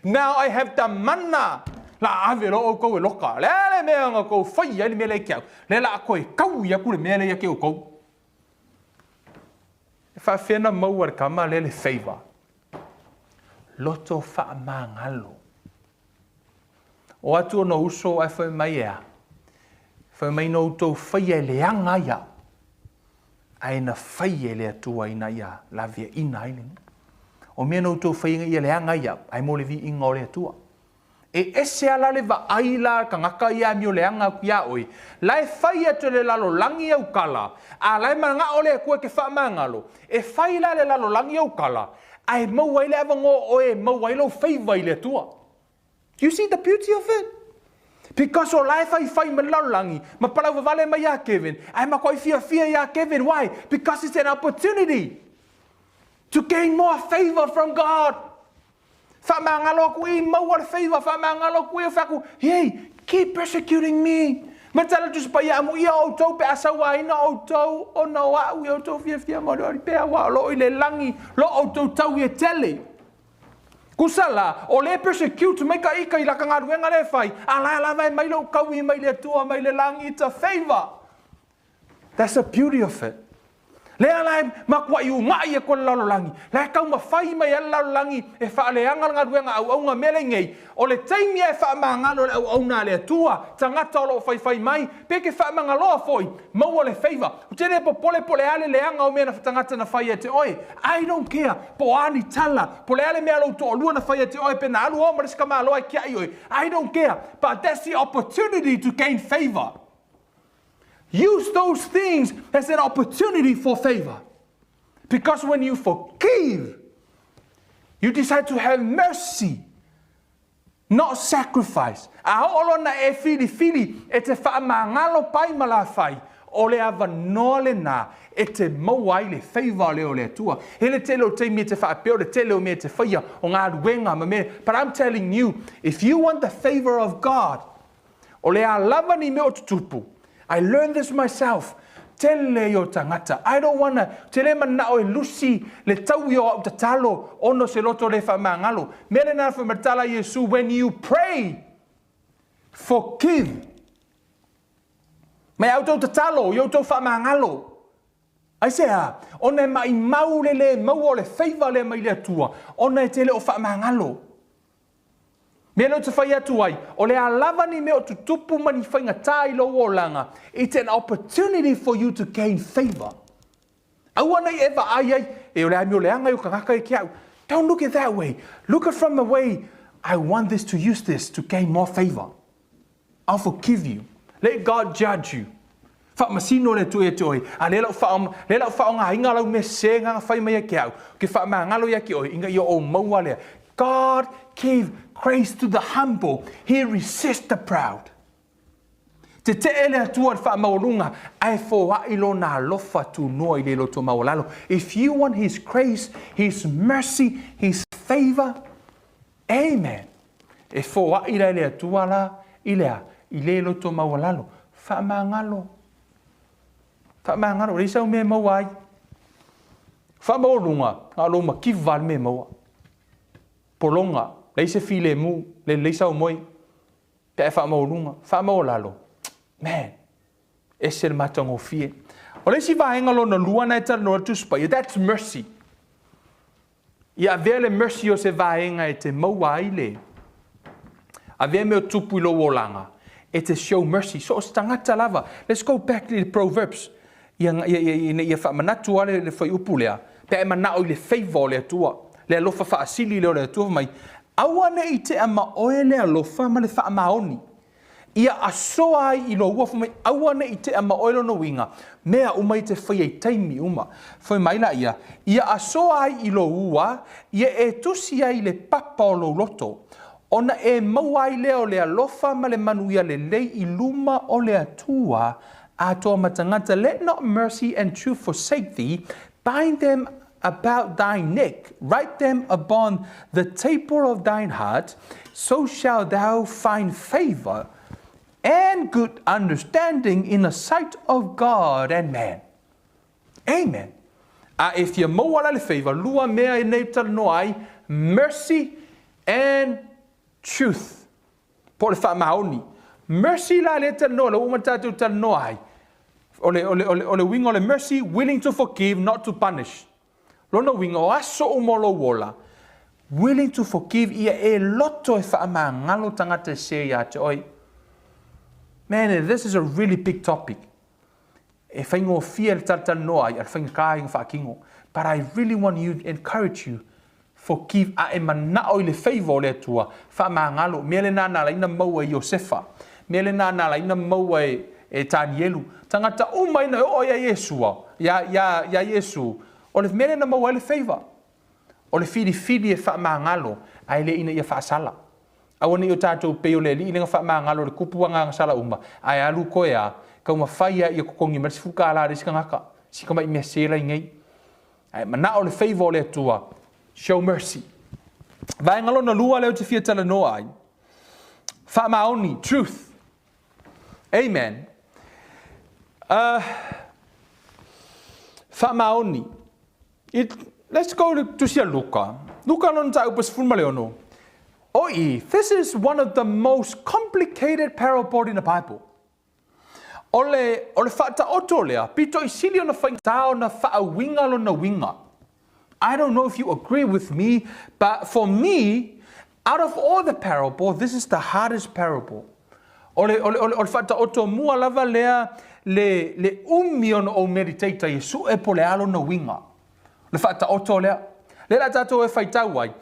Now I have the manna. La ave lo ko loka. Le me nga ko fai ai me le kia. Le la ko kau ia ku le me le kia ko. Fa fena maua kama le favor. Loto fa mangalo. O atu no uso ai fa mai ia. Fa mai no to fai le anga ia. Ai na whai e le atua ina ia, la via ina ile. O mea no tō whai ia le anga ia, ai mo le vi inga o le atua. E ese ala le va aila ka ngaka ia mi o le anga ki a oi. Lai whai atu le lalo langi au kala. A lai maranga o le kua ke wha mangalo. E whai la le lalo langi au kala. Ai mau ai le avango o e mau ai lo whai vai le atua. You see the beauty of it? Because o lai whai ma laulangi, ma palau vale mai ia Kevin. Ai ma koi fia ia Kevin. Why? Because it's an opportunity to gain more favor from God. Whamangalo ku I maua le favor, whamangalo ku I whaku, hey, keep persecuting me. Matala tu supaya amu ia o tau pe asawa ina o tau, o na wau i o tau fia maori pe awa, lo I le langi, lo o tau I tele. Kusala, o le persecute mai ka ika I la kangaruenga le whai. Ala vai mai lo kaui mai le tua mai le langi. It's a favor. That's the beauty of it. Le ala makwa I umai e kola lalolangi. Le kau ma whai mai ala lalolangi e wha le anga ngaruenga au au ngā mele ngei. O le taimi e wha maangalo le au au nā le tua. Tangata o lo whai mai. Peke wha mangaloa foi. Maua le favor. Tere po pole ale le anga o mea na tangata na whai e te oe. I don't care. Po ani tala. Pole ale mea lo to olua na whai e te oe. Pena alu o mariska maa loa kia I oe. I don't care. But that's the opportunity to gain favor. Use those things as an opportunity for favor. Because when you forgive, you decide to have mercy, not sacrifice. A olona e fili e te wha mangalo pai malawhai. O le ava nole nā e te maua I le favor leo le atua. He le tele o te me te wha apeo, le tele o me te whaia o ngā ruenga ma me. But I'm telling you, if you want the favor of God, o le a lava ni me o tutupu. I learned this myself. Tele yo tangata. I don't want to. Tele mana o lusi le tau yo au tatalo ono se loto le fa mangalo. Mele na fa matala Yesu when you pray, forgive. Me auto tatalo yo to fa mangalo. I say ona mai mau le mau le favor le mai le tua. Ona tele o fa mangalo. Me no te whai atu ai, o le alawa ni me o tutupu mani whainga tai lo o langa. It's an opportunity for you to gain favor. Aua nei ewa ai, e o le ami o le anga i o kangaka I kiau. Don't look at it that way. Look at it from the way, I want this to use this to gain more favor. I'll forgive you. Let God judge you. Fa masino le tu e toi. A le lau fa nga inga lau me se nga fai mai ke au. Ke fa ma ngalo ya ki oi inga yo o maua le. God gave grace to the humble. He resists the proud. Te ele atua fa maulunga ai fo wa ilo na alofa tu no ile lo to maulalo. If you want his grace, his mercy, his favor, amen. E fo wa ila ile atua la ile lo to maulalo. Fa mangalo. Fa mangalo le sa me mawai. Fa maulunga alo ma kival me mawa. Polonga le se file mu le sa moi. Pe fa maulunga, fa maulalo. Man, es el matango fie. Ole si va engalo na luana eta no tu spa. That's mercy. Ya vele mercy o se va enga te maua ile. A ve me tupu lo wolanga. It is show mercy. So stangata lava. Let's go back to the Proverbs. Ya fa manatu ale le foi upulea. Pe mana o le favor le tua. Le alofa faasili le tua mai. Awane ite ama oele alofa ma le fa maoni. Ia asoa ai ilo ua fumai awana I te ama oilo no winga. Mea umai te whai taimi uma. Whai maila ia asoa ai ilo ua, ia e tusi ai le papa o lo loto. Ona e mauai leo le alofa ma le manuia le lei I luma o le atua. Atua matangata, let not mercy and truth forsake thee. Bind them about thy neck. Write them upon the table of thine heart. So shalt thou find favor and good understanding in the sight of God and man. Amen. If you mawala le favor, lua mea nei noai, mercy and truth. Po le whaamaoni. Mercy la le no le umatatu noai. Ole wingo le mercy, willing to forgive, not to punish. Lona wingo aso umolo wola. Willing to forgive ia e loto e whaamangalo tangata se ya te oi. Man, this is a really big topic. E whaingo fia le tata noa, e whainga kāinga whaakingo. But I really want you to encourage you. Forgive a e manao I le favor le tua. Whaamangalo. Mea le nana la ina maua I Josefa. Mea le nana la ina maua e Tanielu. Tangata umaina o ya Yesua. Ya Yesu. O le mea le na maua le favor. O le fili e whaamangalo. Ai le ina ia whaasala. Awane o tātou peo le li inga whaamangalo le kupuanga sala uma. Ai alu koea, kau mawhaia I kokongi marisi fuka ala risika ngaka. Sika mai mea sera ingai. Ai manao le favor le tua. Show mercy. Vai ngalo na lua leo te fia tala noa ai. Whaamaoni, truth. Amen. Whaamaoni. Let's go to sia Luka. Luka non ta upas fulmaleono. Oi, this is one of the most complicated parables in the Bible. Ole whata oto lea, pito I sili ona whaitao na whaawinga lo na winga. I don't know if you agree with me, but for me, out of all the parables, this is the hardest parable. Ole whata oto mua lava lea le umion o meditata Yesu e pole alo na winga. Le whata oto lea, le la tato e whaitau ai.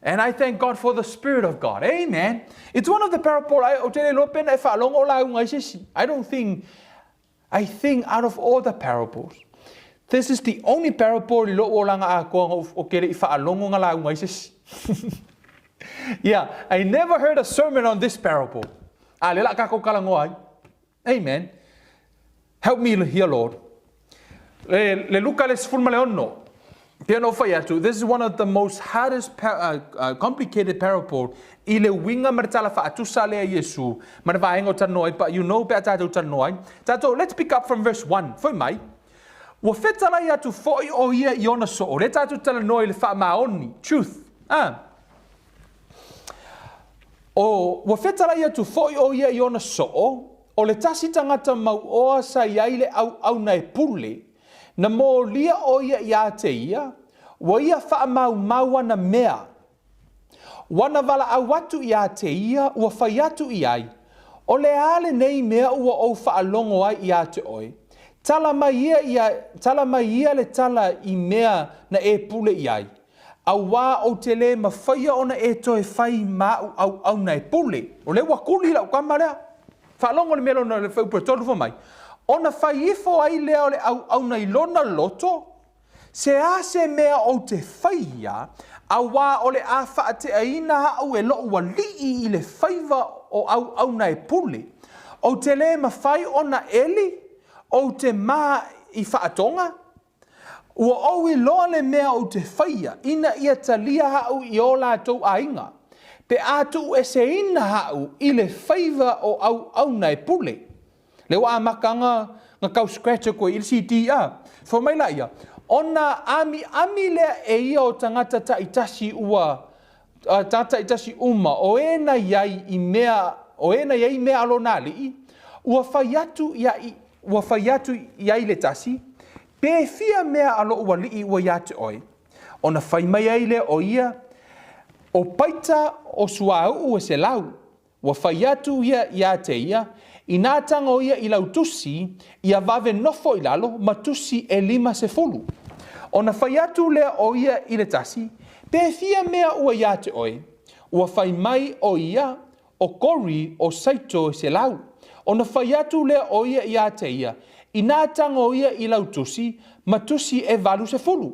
And I thank God for the Spirit of God. Amen. It's one of the parables. I think out of all the parables, this is the only parable. Yeah, I never heard a sermon on this parable. Amen. Help me here, Lord. This is one of the most hardest, complicated parables. Ile winga martala fa atusa le Yesu. Marvaengo tanoi, but you know better tanoi. Tato, let's pick up from verse 1. Foi mai. Wa fetala ya tu foi o ia iona so. Leta tu tala noi le fa maoni. Truth. O wa fetala ya tu foi o ia iona so. O le tasi tangata mau oa sa iaile au na e pule. Na mo lia o ia te ia, wa ia whaamau na mea. Wana wala awatu ia te ia, ua whaiatu iai. O le ale nei mea ua o whaalongo ai ia te oi. Tala mai ia le tala I mea na e pule iai. A wā o te le ma whaia ona e toi whai ma au na e pule. O le wakuli la ukamarea. Whaalongo le mea na le whaupura tolu mai. ona whaifo ai lea o le au nei lona loto, se ase mea o te whaia, a wā o le a whaate aina au e loo wa lii i le whaiva o au nei pule, o te le mawhai ona eli, o te maa i whaatonga, ua au i loa le mea o te whaia, ina ia talia hau i o lātou ainga, pe atu e se ina hau i le whaiva o au nei pule. Le wa makanga nga kau scratcher ko il CDA. Fo mai la ia. Ona ami le e ia o tangata ta itasi ua tata itasi uma o ena yai i mea alona li ua faiatu ia le tasi pe fia mea alo ua li ua yate oi. Ona fai mai ai le o ia o paita o suau ua se lau. Ua faiatu ia te ia i nā tango ia i lau tusi, ia vave nofo i lalo, ma tusi e 5 Ona whai atu lea o ia i le tasi, pe fia mea ua ia te oe, ua whai mai o ia, o kori o saito se lau. Ona whai atu lea o ia te ia, i nā tango ia i lau tusi, ma tusi e 20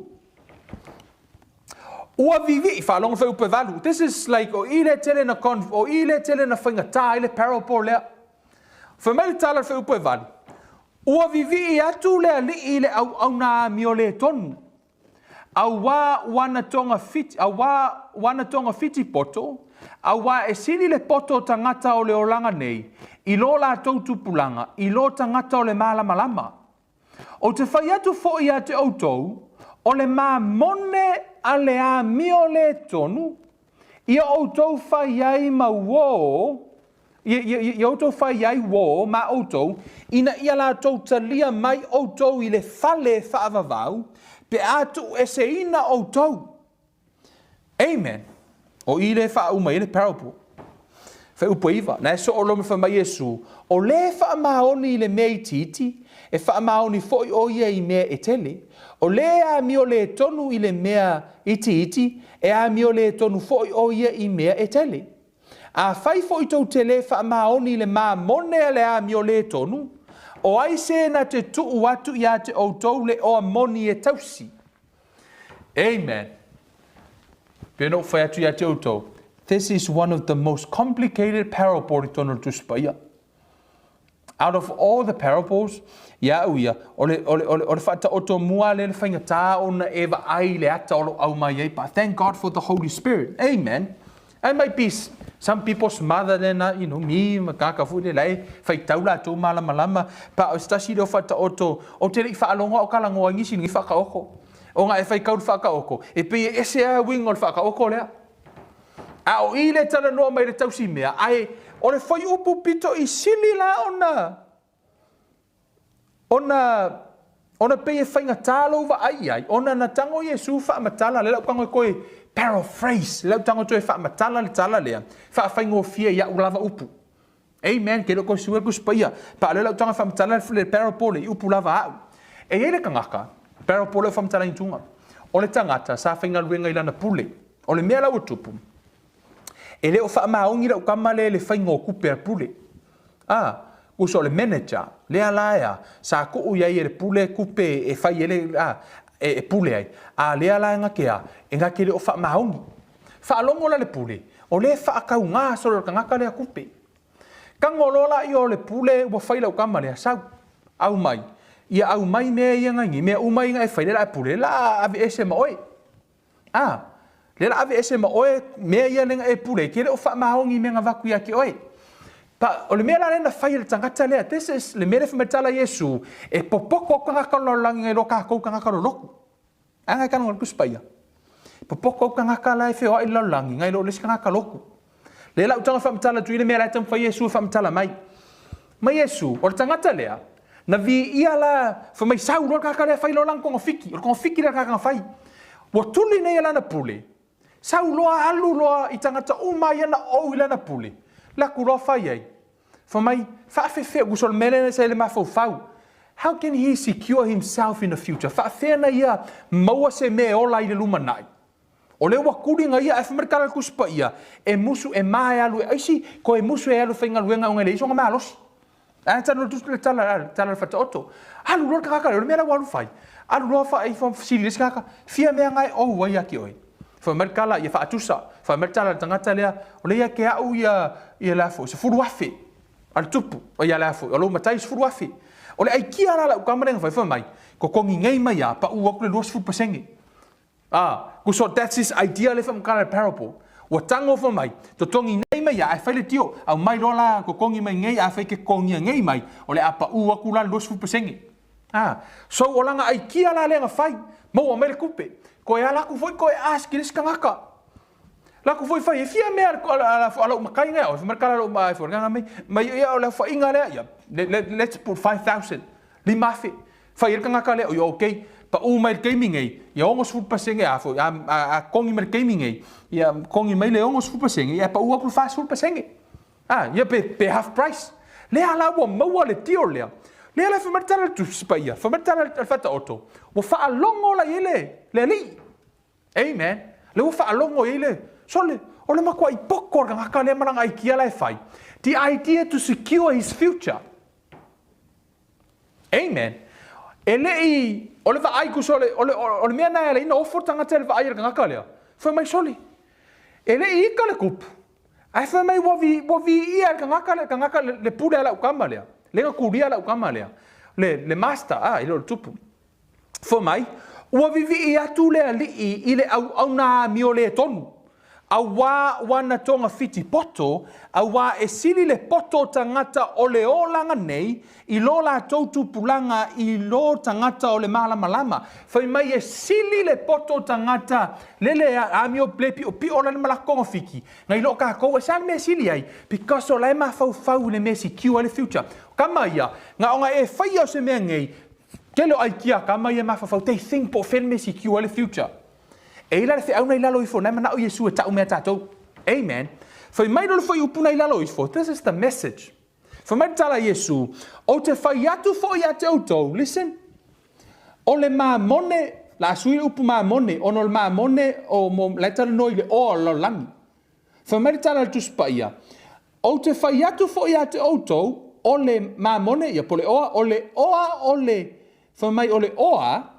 Ua vivi, whalonga whai upe valu. This is like, o ile tele na whaingatā, ile parable lea. Whamai tala whai upe vali. Ua vivi I atu lea li I le au nā mio le tonu. Au wā wana tonga fiti poto, au wā e sili le poto tangata o le olanga nei, I lo la tau tupulanga, I lo tangata o le malama. O te whai atu fo I ate outou, o le mā mone a le a mio le tonu, ia outou whai ai ma wō, I outou whai ai wō ma outou, ina ia la tau talia mai outou I le whale whaavavau, pe atu e se ina outou. Amen. O I le whauma I le parable. Whai upo iwa, na e so o lome whamai Jesu, o le whaamaoni I le mea I titi, e whaamaoni foi o ia I mea e tele, o le a mio le tonu I le mea iti, e a mio le tonu foi o ia I mea e tele. A whai foi tau te le whaamaoni le mā mone le a mio le tonu, o ai se na te tuu atu I a te outou le o moni e tausi. Amen. Pēno whai atu I a te outou. This is one of the most complicated parables tono tuspaya. Out of all the parables, ia uia, ole whata oto mua le whaingatā ona eva ai le ata olo au mai ei, but thank God for the Holy Spirit. Amen. And might be some people's mother then, me, makaka fu le lai, whai taula tō malama, pa o stasi reo whata oto, o te rei whaalonga o kalangoa ngisi ngi whakaoko. O ngā e whai kauru whakaoko. E pe ese a wing o le whakaoko lea. A o I le tala noa mai le tausi mea, ai, o le whai upu pito I sili la ona pe e whaingatā louwa ai, ona na tango Jesu whaamatala, le lau kango koe paraphrase, le lau tango toe whaamatala le tala lea, whaawhaingo fia ia ulava upu. Amen, ke loko suer kuspaia, pa le lau tango whaamatala le parapole I upu lava au. E ele kangaka, parapole whaamatala intunga, o le tangata sa whaingaluenga I lana pule, o le mea lau utupu. E leo whaamaongi lau kamale le whaingo kupe pule. Uso le manager, le alaia, sa ko iai le pule kupe e whai ele e pule ai. Le alaia ngakea, e ngake le o whaamaongi. Whaalongo la le pule, o le whaakau ngā solo ka ngaka lea kupe. Kangolola I o le pule ua whai lau kamale a sau, au mai. Ia au mai mea ia ngangi, mea umai ngai whai le la pule, la ave ese ma oe. Le la ave ese ma oe, mea ia lenga e pule, ke le o whaamaongi mea ngavaku ia ki oe. Pa o le mea la rena whai le tangata lea, this is le mea le whamatala Jesu, e popoko o kangakalo langi ngai loka hakou kangakalo loku. Angai kano ngal kuspaia. Popoko o kangakala e whio ai laulangi, ngai lo lesi kangakalo loku. Le la utanga whamatala tui le mea la tam whai Jesu whamatala mai. Mai Jesu, o le tangata lea, na vi ia la whamai sau lo kaka lea whai lo lang kongo fiki, o kongo fiki lea kaka whai. Wa tuli nei lana pule. Sau loa alu loa I tangata umai ana o I lana pule. La kuro whai ei. Whamai, whaafewhea gusol mele se le mawhau. How can he secure himself in the future? Whaafewhea na ia maua se me ola I le lumanai. O le wakuringa ia e whamarikara kuspa ia. E musu e mai alu e aisi, ko e musu e alu whainga luenga o ngele iso nga maa losi. Tano tu le tala fata oto. Alu lo kaka le mera walu fai. Alu lo fa ifam sili kaka. Fia me ngai o wa ya ki oi. Fa merkala ya fa atusa. Fa merkala tangata lea o le ya ke au ya la fo. Se furu afi. Al tupu o ya la fo. O lo matai se furu afi. O le ai ki ala la kamera fa mai. Ko kongi ngai mai ya pa u aku le 2%. So that's his idea le fam kala parable. Wa tango fa mai. To tongi nei mai ai fai le tio. Au mai rola ko kongi mai ngai a fai ke kongi ngai mai. O le apa u aku la 2%. So o langa ai kia la lenga fai. Mo o mele kupe. Ko e ala ku foi ko e aski ris kangaka. La ku foi fai e fia me ala makai ngai o merkala lo mai for nga mai ia o la fa inga le ya. Let's put 5,000. Limafi. Fai ir kangaka le o okay. Pa o mai gaming ei ia ongos fu pasenge a kongi mai gaming ei ia kongi mai le ongos fu pasenge ia pa o aku fast fu pasenge ia pe half price le ala wo maua le tio le ala fa martala tu spaia fa martala fata auto wo fa longo la ile le li amen le wo fa longo ile sole o le makwa I pokor nga ka le maranga I kia la fai the idea to secure his future amen elei ole va ai ku sole ole mea na ele ina ofo tanga tele va ai nga ka le fa mai sole elei I ka le kup ai fa mai wo vi ia nga ka le pule ala ukama le le nga kuria ala ukama le master ile tupu fa mai wo vi ia tu le ali ile au na mi ole tonu awa wana tonga fiti poto awa e sili le poto tangata ole olanga nei I lo la tautu pulanga I lo tangata ole malama fai mai e sili le poto tangata lele amio plepi o pi ola malakonga fiki ngai lo ka ko sa me sili ai because ole ma fau le mesi kiu le future kama ia nga onga e fai o se me ngai kelo ai kia kama ia ma fau te think po fen mesi kiu le future e la fe au nei lalo ifo na mana o Yesu ta o me tato amen foi mai lo foi upuna I lalo ifo this is the message foi mai tala Yesu o te fai atu fo ia te auto listen o le mamone la sui upu mamone ono le mamone o mo la tala noi le o lo langi foi mai tala tu spaia o te fai atu fo ia te auto o le mamone ia pole oa o le foi mai o le oa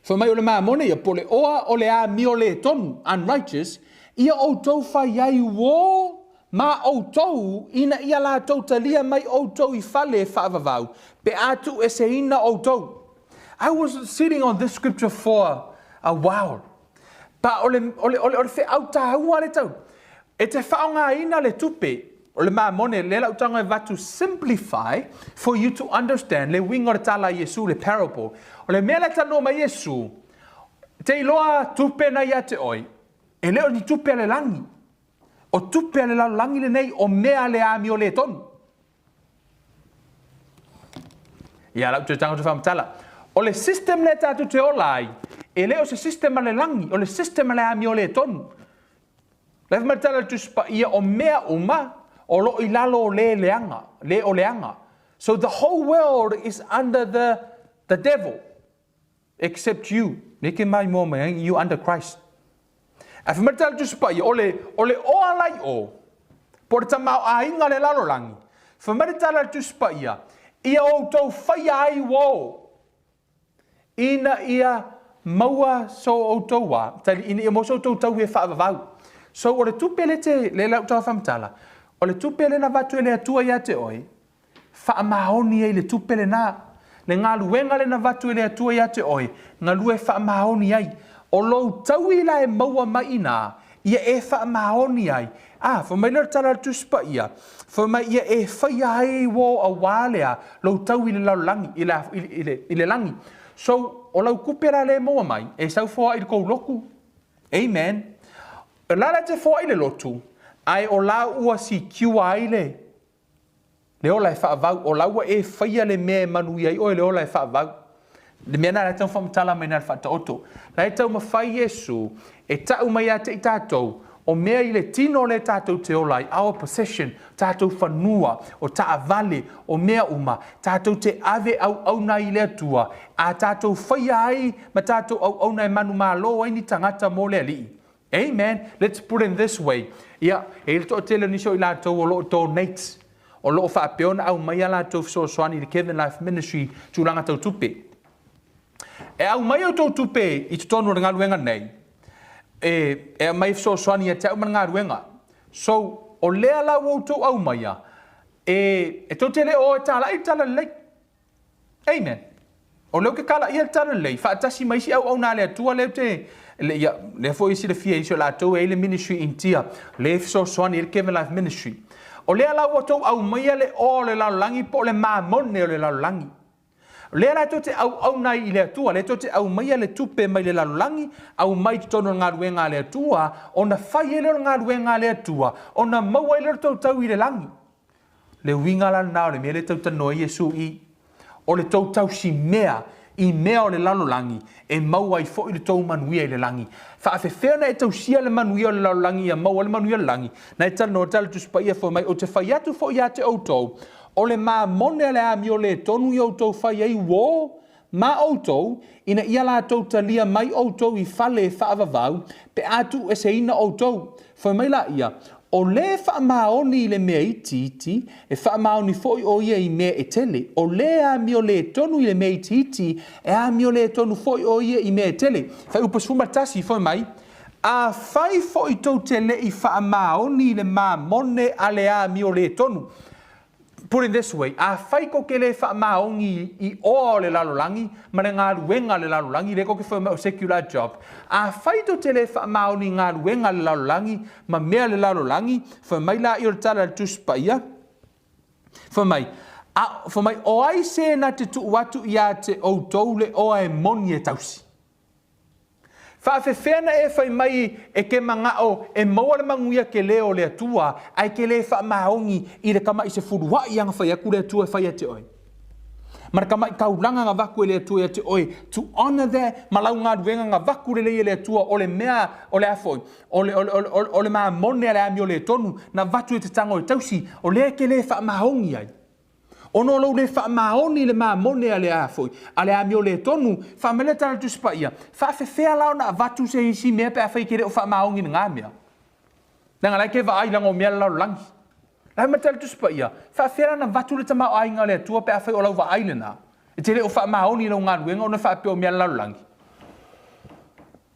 fa mai ole mamone ia pole oa ole a miole tonu unrighteous ia o tou fai ai wo ma o tou ina ia la tou talia mai o tou I fale whaavavau pe atu e se ina o tou. I was sitting on this scripture for a while pa ole fe au tahua le tau e te whaonga ina le tupe ole mamone le lau tanga va to simplify for you to understand le wingo le tala Yesu le parable ole mele tano ma Yesu te iloa tupe na ia te oi e leo ni tupe le langi o tupe le lau langi le nei o mea le ami o le tonu ia lau te tanga te whamatala o le system le tatu te olai e leo se system le langi o le system le ami o le tonu le whamatala tu spa ia o mea uma o lo I lalo le leanga so the whole world is under the devil except you neke mai mo mai you under Christ af metal tu spai ole o alai o por tamau ainga le lalo langi fa metal tu spai ia o to fai ai wo ina ia maua so o to wa tali ina mo so to he fa va so ole tu pelete le la to fa mtala ole tu pele na vatu ele atua ia te oi fa mahoni ele tu pele na le ngalu wenga le na vatu ele atua ia te oi ngalu e fa mahoni ai o lo taui la e maua mai na ia e fa mahoni ai fa mai le tala tu spa ia fa mai ia e fa ai wo a walea lo taui le langi ile langi so o lo kupera le maua mai e sau fo ai ko loku amen la te fo ile lotu ai o la ua si kiua ai le ola e whaavau o la ua e whaia le mea manu iai o le ola e whaavau le mea na tau whamatala mai na whata oto la e tau mawhai Yesu e tau mai a te I tātou o mea I le tino le tātou te ola I our possession tātou whanua o taa vale o mea uma tātou te ave au na I le atua a tātou whaia ai ma tātou au na e manu maa lo ai ni tangata mo le alii Amen. Let's put it this way. Ia, e to tele ni so ila to lo donate. O lo fa peona au mai ala to so swani the Kevin Life Ministry tu langa tau tupe. E au mai o tau tupe I tonu ngā ruenga nei. E mai so swani e tau ngā ruenga. So o lea la o to au mai a. E to tele o e tala I tala lei. Amen. O leo ke kala ia tala lei. Fa atasi mai si au nā lea tua leo te le fo isi le fia iso la to e le ministry intia. Le so swani the Kevin Life Ministry. O lea la o tau au mai le o le lalangi po le mamone o le lalangi. Lea la to te au nai I le atua, le to te au mai le tupe mai le lalangi, au mai tono ngā ruenga le atua, o na whai ele ngā ruenga le atua, o na maua ele tau I le langi. Le winga la nao le mea le tau tanoa Yesu I, o le tau si mea, I mea o le lalolangi, e maua I fo I le tau manuia I le langi. Fa afe whea na e tau sia le manuia o le lalolangi, ia maua le manuia le langi, na e tano tala tuspa ia fo mai, o te whai atu fo ia te outou, o le mā mone le ami o le tonu I outou whai ei wō, mā outou, ina ia la tau talia mai outou I whale e whaavavau, pe atu e se ina outou, fo mai la ia, o le whaamaoni I le mea iti, e whaamaoni foi o ia I mea e tele. O le ami o le tonu I le mea iti, e ami o le tonu foi o ia I mea e tele. Whai upas fumatasi foi mai, a whai foi tau tele I whaamaoni I le mamone a le ami o le tonu. Put it this way, a whai ko ke le whaamaongi I o le lalolangi, ma le ngā ruenga le lalolangi, le ko ke whai o secular job. A whai to te le whaamaoni ngā ruenga le lalolangi, ma mea le lalolangi, whai mai la I o tala le tuspa ia. Whai mai, o ai se na te tu watu ia te outou le o e moni e tausi. Whaafewhena e whai mai e ke mangao e maua le manguia ke leo le atua ai ke le whaamaongi I le kama I se furua I anga whai aku le atua whai ate oi. Mara kama I kauranga ngā vaku e le atua ate oi. To honor that, malau ngā ruenga ngā vaku le atua o le mea o le afoi. O le maa mone le ami o le tonu na vatu e te tango e tausi o le ke le whaamaongi ai. Ono lo le whaamaoni le maa mone a le afoi, a le ami o le tonu, whamele tala tuspa ia. Whaafewhea lao na vatu se isi mea pe a whai kere o whaamaongi na ngā mea. Nanga lai ke wa ai lango mea lau langi. Lai matala tuspa ia. Whaafewhea na vatu le tamao ai ngā le atua pe a whai o lau wa ai le nā. E te le o whaamaoni lau ngā ruenga o na whaapeo mea lau langi.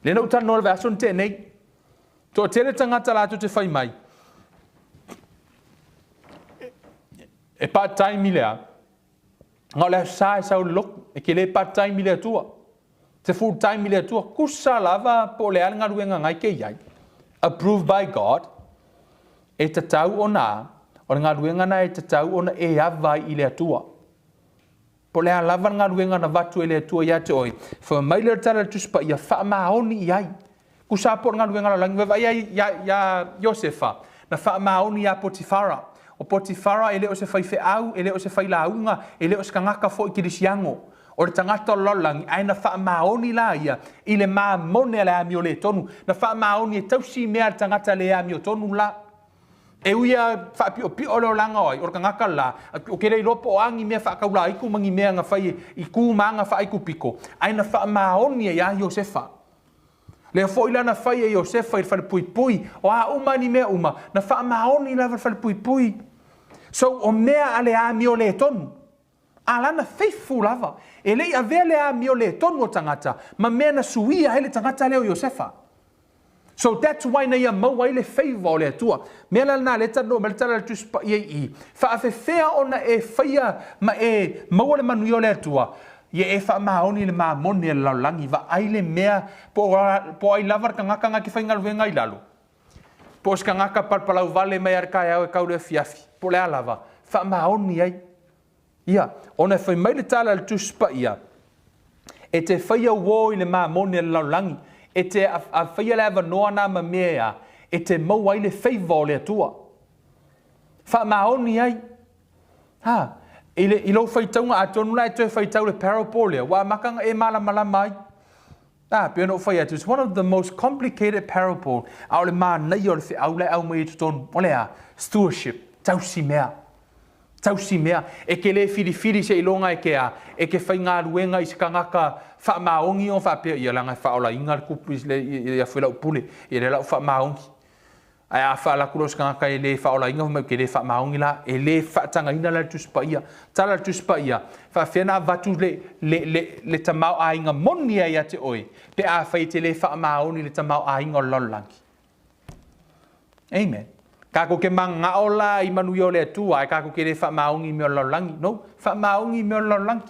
Le na utana no le vason te nei. To te le tangata la te whai mai. E part-time lea. Ngā lea sa e sau lok, e ke le part-time lea tua. Te full-time lea tua. Kusa lava po lea ngā ruenga ngai ke iai. Approved by God. E te tau o nā. O ngā ruenga na e te tau o na e awai I lea tua. Po lea lava ngā ruenga na vatu e lea tua ia te oi. Wha mai lea tala tuspa ia whaamaoni iai. Kusa po ngā ruenga na langi. Wewa ia Josefa. Na whaamaoni ia Potifara. O Potifara ele o se fai feau, ele o se fai launga, ele o se kangaka fo I kirisiango. O le tangata lolangi, ai na whaamaoni la ia, I le maa mone le ami o le tonu, na whaamaoni e tausi mea le tangata le ami o tonu la. E uia whaapi o pi o leo langa oi, o le kangaka la, o kere I lopo o angi mea whaakaula iku mangi mea nga whai I ku maanga whaiku piko. Ai na whaamaoni e ia Josefa. Le fo ila na fai e Josefa I whale pui pui, o a uma ni mea uma, na whaamaoni la whale pui pui. So o mea ale ami o le tonu. A lana faithful lava. E lei a vea le ami o le tonu o tangata, ma mea na suia hele tangata leo Josefa. So that's why na ia maua I le favor o le atua. Mea lana le tano, me le tala le tuspa I. Whaafewhea ona e whaia ma e maua le manui o le atua. Ia e whaamaoni le maa mone le laulangi, wa aile mea po ai lava ka ngaka ki whainga luenga I lalo. Po ska ngaka palpalau vale mai arkai au e kaure fiafi. Po le alava. Whaamaoni ai. Ia. Ona whai mai le tala le tuspa ia. E te whaia wō I le maa mone le laulangi. E te a whaia le ava noa nā ma mea. E te mau ai le favor le atua. Whaamaoni ai. Ha. I lo whaitaunga a tonu la e toi whaitau le parable lea. Wa makanga e mala mai. Pia no whai atu. It's one of the most complicated parable. Au le maa nei o le whi au le au mai tu tonu. O lea, stewardship, tausi mea. tau si mea e ke le fili se ilonga e ke a e ke fai ngā ruenga i se kangaka wha maongi o wha pia ia langa wha ola inga kupu le ia whela upule i le lau wha maongi ai a wha la kuros kangaka e le wha ola inga mai ke le wha maongi la e le wha tanga ina la tuspa ia tala tuspa ia wha whiana vatu le tamau a inga moni ia te oi pe a whai te le wha maoni le tamau a inga lolangi amen. Kako ke manga ola I manu yo le Atua, kako ke le wha maongi me o lolangi. No, wha maongi me o lolangi.